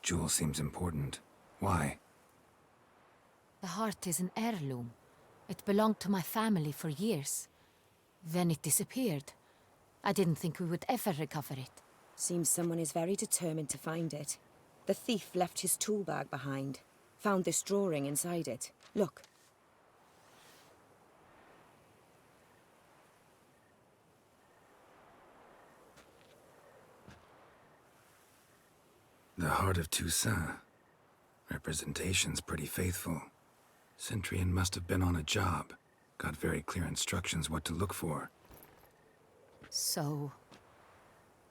Jewel seems important. Why? The heart is an heirloom. It belonged to my family for years. Then it disappeared. I didn't think we would ever recover it. Seems someone is very determined to find it. The thief left his tool bag behind. Found this drawing inside it. Look. The Heart of Toussaint. Representation's pretty faithful. Centrian must have been on a job. Got very clear instructions what to look for. So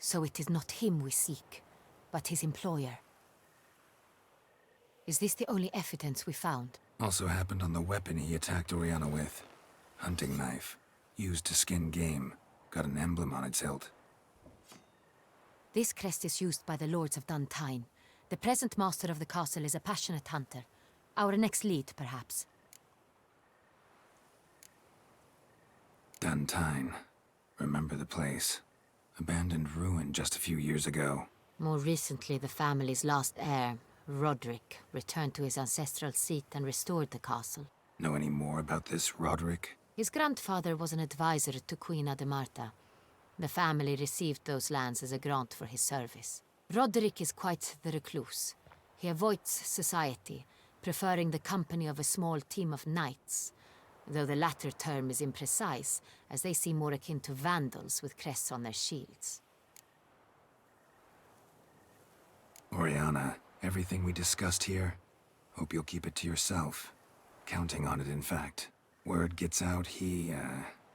it is not him we seek, but his employer. Is this the only evidence we found? Also happened on the weapon he attacked Oriana with. Hunting knife. Used to skin game. Got an emblem on its hilt. This crest is used by the Lords of Duntine. The present master of the castle is a passionate hunter. Our next lead, perhaps. Duntine. Remember the place. Abandoned ruin just a few years ago. More recently, the family's last heir, Roderick, returned to his ancestral seat and restored the castle. Know any more about this Roderick? His grandfather was an advisor to Queen Ademarta. The family received those lands as a grant for his service. Roderick is quite the recluse. He avoids society, preferring the company of a small team of knights, though the latter term is imprecise, as they seem more akin to vandals with crests on their shields. Oriana, everything we discussed here, hope you'll keep it to yourself. Counting on it, in fact. Word gets out he,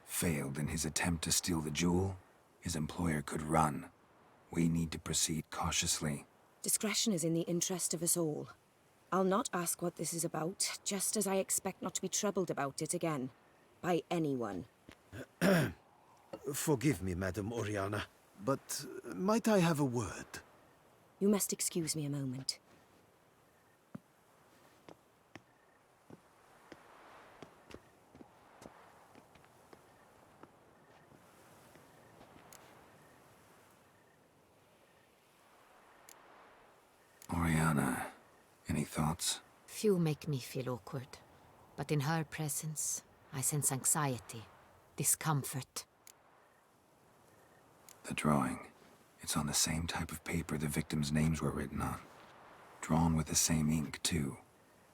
failed in his attempt to steal the jewel. His employer could run. We need to proceed cautiously. Discretion is in the interest of us all. I'll not ask what this is about, just as I expect not to be troubled about it again. By anyone. Forgive me, Madam Oriana, but might I have a word? You must excuse me a moment. Oriana. Siana, any thoughts? Few make me feel awkward, but in her presence, I sense anxiety, discomfort. The drawing. It's on the same type of paper the victims' names were written on. Drawn with the same ink, too.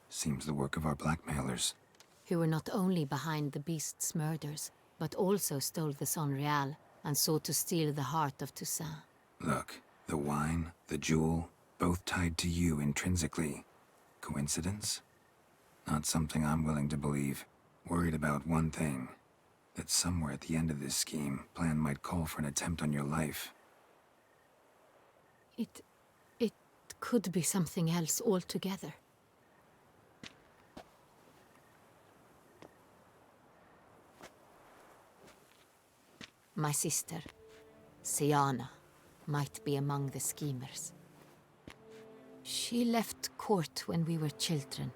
Seems the work of our blackmailers. Who were not only behind the beast's murders, but also stole the Sonreal and sought to steal the heart of Toussaint. Look, the wine, the jewel, both tied to you intrinsically. Coincidence? Not something I'm willing to believe. Worried about one thing. That somewhere at the end of this scheme, plan might call for an attempt on your life. It could be something else altogether. My sister, Siana, might be among the schemers. She left court when we were children.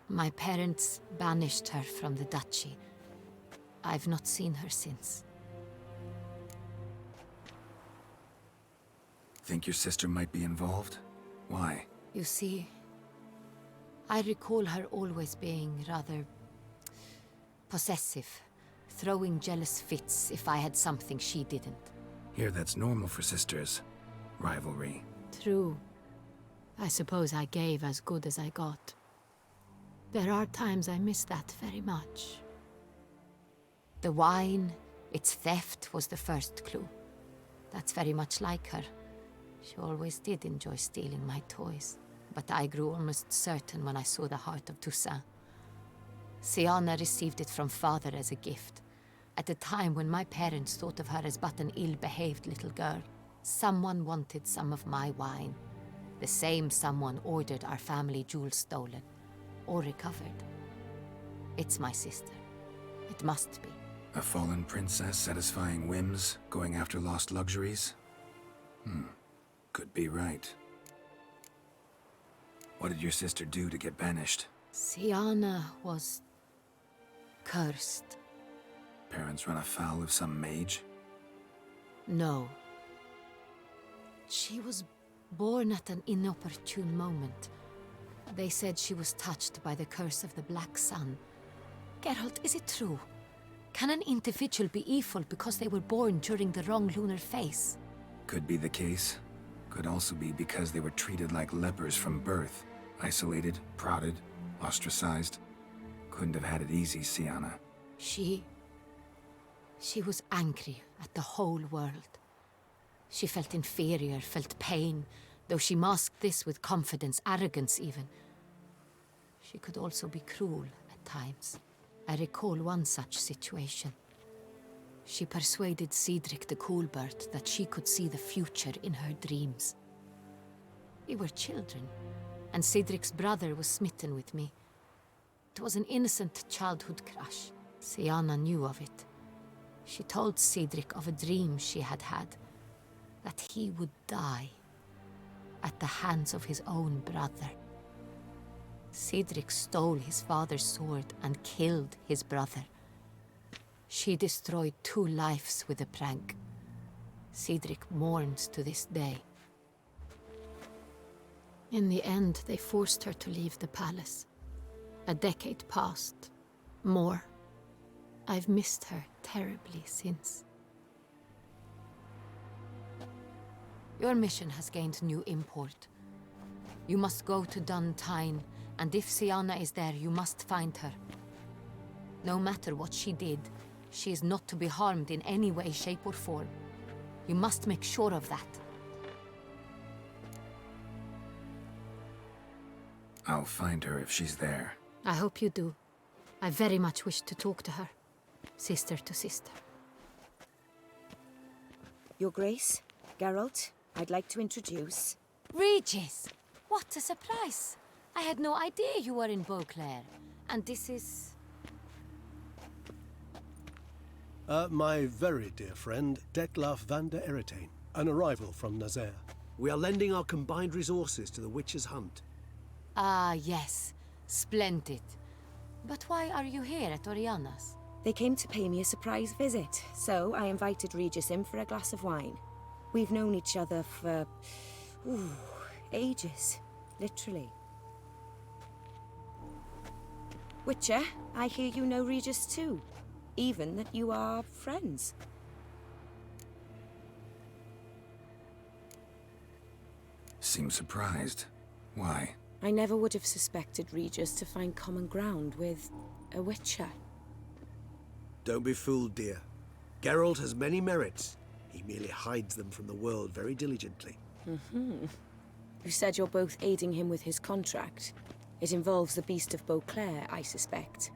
My parents banished her from the duchy. I've not seen her since. Think your sister might be involved? Why? You see, I recall her always being rather possessive, throwing jealous fits if I had something she didn't. Here, that's normal for sisters. Rivalry. True. I suppose I gave as good as I got. There are times I miss that very much. The wine, its theft, was the first clue. That's very much like her. She always did enjoy stealing my toys, but I grew almost certain when I saw the heart of Toussaint. Siana received it from father as a gift. At a time when my parents thought of her as but an ill-behaved little girl, someone wanted some of my wine. The same someone ordered our family jewels stolen, or recovered. It's my sister. It must be. A fallen princess satisfying whims, going after lost luxuries? Could be right. What did your sister do to get banished? Siana was cursed. Parents run afoul of some mage? No. She was born at an inopportune moment. They said she was touched by the curse of the Black Sun. Geralt, is it true? Can an individual be evil because they were born during the wrong lunar phase? Could be the case. Could also be because they were treated like lepers from birth. Isolated, prodded, ostracized. Couldn't have had it easy, Siana. She was angry at the whole world. She felt inferior, felt pain, though she masked this with confidence, arrogance even. She could also be cruel at times. I recall one such situation. She persuaded Cedric the Coolbird that she could see the future in her dreams. We were children, and Cedric's brother was smitten with me. It was an innocent childhood crush. Siana knew of it. She told Cedric of a dream she had had, that he would die at the hands of his own brother. Cedric stole his father's sword and killed his brother. She destroyed 2 lives with a prank. Cedric mourns to this day. In the end, they forced her to leave the palace. A decade passed. More. I've missed her terribly since. Your mission has gained new import. You must go to Dun Tine, and if Siana is there, you must find her. No matter what she did, she is not to be harmed in any way, shape, or form. You must make sure of that. I'll find her if she's there. I hope you do. I very much wish to talk to her. Sister to sister. Your Grace, Geralt, I'd like to introduce... Regis! What a surprise! I had no idea you were in Beauclair. And this is... My very dear friend, Detlaf van der Eretain, an arrival from Nazaire. We are lending our combined resources to the Witch's Hunt. Ah, yes. Splendid. But why are you here at Oriana's? They came to pay me a surprise visit, so I invited Regis in for a glass of wine. We've known each other for... ages. literally. Witcher, I hear you know Regis too. Even that you are friends. Seem surprised. Why? I never would have suspected Regis to find common ground with a Witcher. Don't be fooled, dear. Geralt has many merits. He merely hides them from the world very diligently. You said you're both aiding him with his contract. It involves the Beast of Beauclair, I suspect.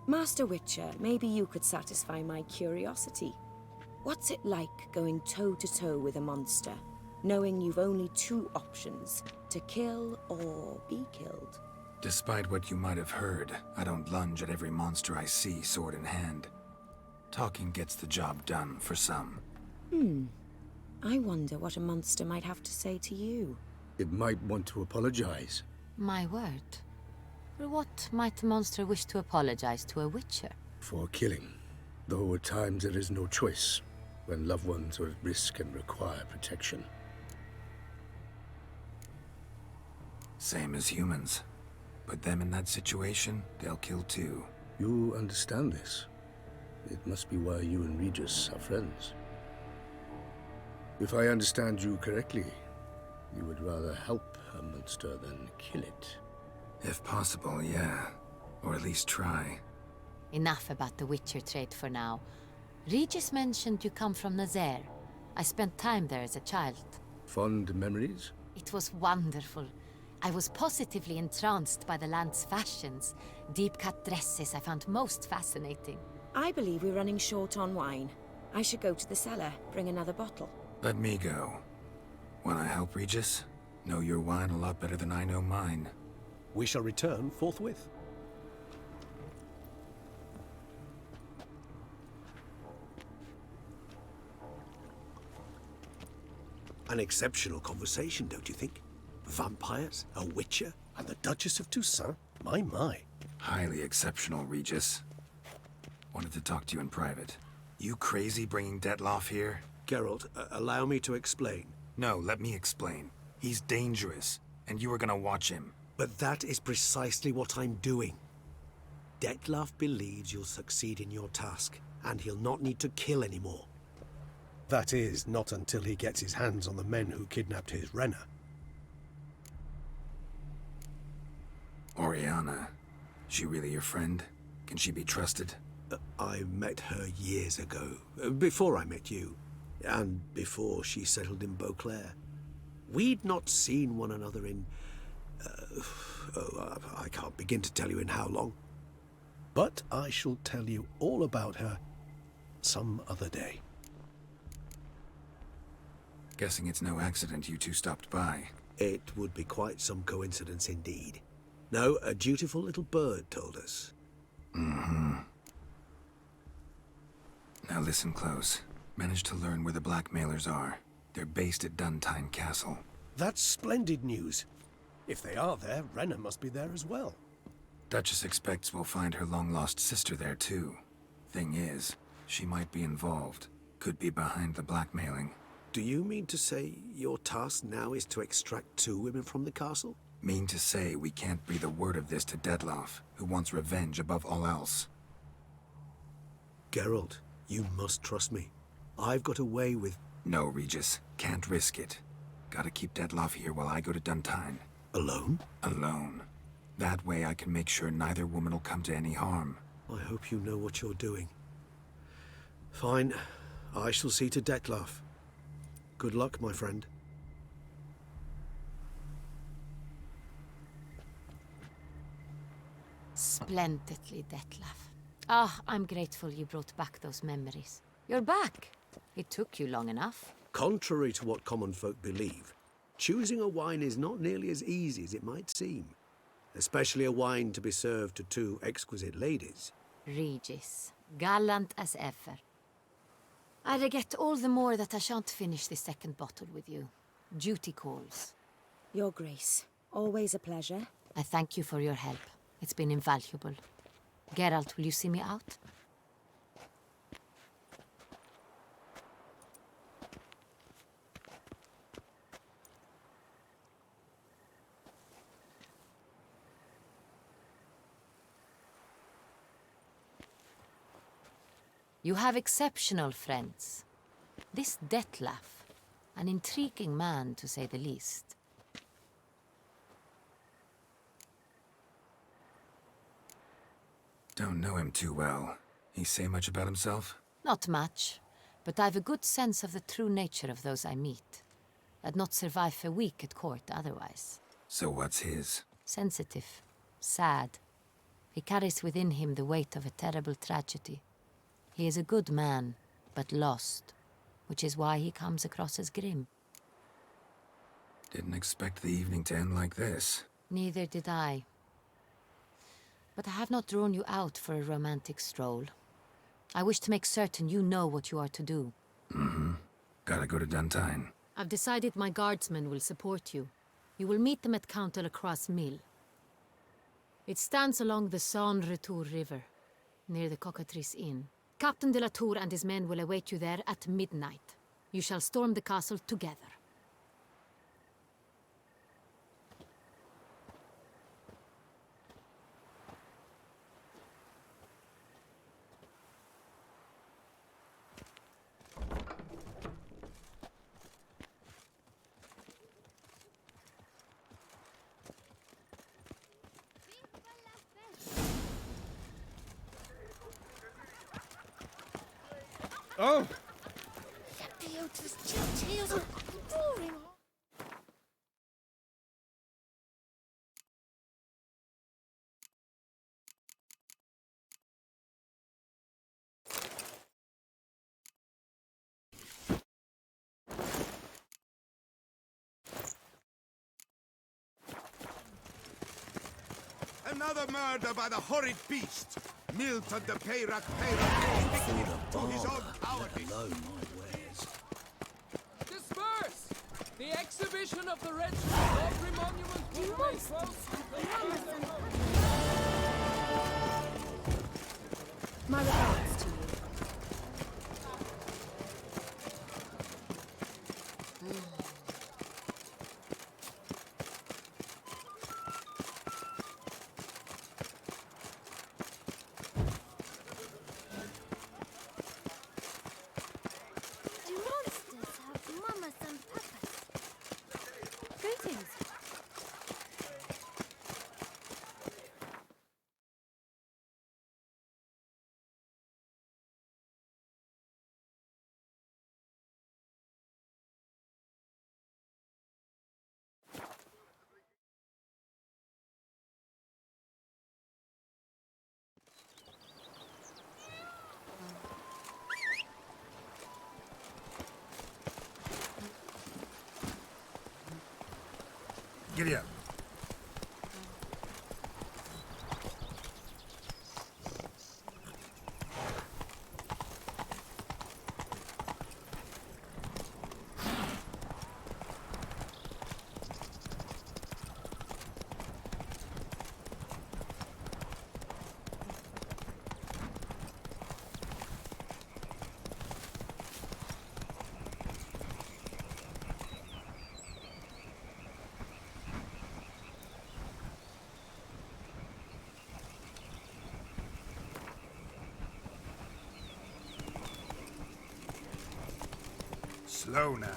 Master Witcher, maybe you could satisfy my curiosity. What's it like going toe-to-toe with a monster, knowing you've only two options, to kill or be killed? Despite what you might have heard, I don't lunge at every monster I see sword in hand. Talking gets the job done for some. I wonder what a monster might have to say to you. It might want to apologize. My word. For what might a monster wish to apologize to a Witcher? For killing. Though at times there is no choice, when loved ones are at risk and require protection. Same as humans. Put them in that situation, they'll kill too. You understand this. It must be why you and Regis are friends. If I understand you correctly, you would rather help a monster than kill it. If possible, yeah. Or at least try. Enough about the Witcher trait for now. Regis mentioned you come from Nazaire. I spent time there as a child. Fond memories? It was wonderful. I was positively entranced by the land's fashions. Deep-cut dresses I found most fascinating. I believe we're running short on wine. I should go to the cellar, bring another bottle. Let me go. Wanna help, Regis? Know your wine a lot better than I know mine. We shall return forthwith. An exceptional conversation, don't you think? Vampires, a witcher, And the Duchess of Toussaint? My. Highly exceptional, Regis. Wanted to talk to you in private. You crazy bringing Detloff here? Geralt, allow me to explain. No, let me explain. He's dangerous, and you were gonna watch him. But that is precisely what I'm doing. Detloff believes you'll succeed in your task, and he'll not need to kill anymore. That is, not until he gets his hands on the men who kidnapped his Renna. Oriana. She really your friend? Can she be trusted? I met her years ago, before I met you, and before she settled in Beauclair. We'd not seen one another in... I can't begin to tell you in how long. But I shall tell you all about her some other day. Guessing it's no accident you two stopped by. It would be quite some coincidence indeed. No, a dutiful little bird told us. Now listen close. Managed to learn where the blackmailers are. They're based at Duntine Castle. That's splendid news. If they are there, Renna must be there as well. Duchess expects we'll find her long-lost sister there too. Thing is, she might be involved. Could be behind the blackmailing. Do you mean to say your task now is to extract 2 women from the castle? Mean to say we can't breathe a word of this to Detloff, who wants revenge above all else. Geralt, you must trust me. I've got a way with... No, Regis. Can't risk it. Gotta keep Detloff here while I go to Duntine. Alone? Alone. That way I can make sure neither woman will come to any harm. I hope you know what you're doing. Fine. I shall see to Detloff. Good luck, my friend. Splendidly, Detlaff. I'm grateful you brought back those memories. You're back. It took you long enough. Contrary to what common folk believe, choosing a wine is not nearly as easy as it might seem. Especially a wine to be served to 2 exquisite ladies. Regis, gallant as ever. I regret all the more that I shan't finish this second bottle with you. Duty calls. Your Grace, always a pleasure. I thank you for your help. It's been invaluable. Geralt, will you see me out? You have exceptional friends. This Detlef, an intriguing man to say the least. Don't know him too well. He say much about himself? Not much, but I've a good sense of the true nature of those I meet. I'd not survive a week at court otherwise. So what's his? Sensitive, sad. He carries within him the weight of a terrible tragedy. He is a good man, but lost, which is why he comes across as grim. Didn't expect the evening to end like this. Neither did I. But I have not drawn you out for a romantic stroll. I wish to make certain you know what you are to do. Mm-hmm. Gotta go to Duntine. I've decided my guardsmen will support you. You will meet them at Count de la Croix's mill. It stands along the Saône-Retour River, near the Cockatrice Inn. Captain de la Tour and his men will await you there at midnight. You shall storm the castle together. Oh! Lepiot's tales are roaring. Another murder by the horrid beast! Milton the Peyrac sticking it to his own cowardice. Disperse! The exhibition of the Red Laundry Monument will remain closed. My regards to you. Do monsters have mamas and papas? Greetings. Giddy up. Slow now.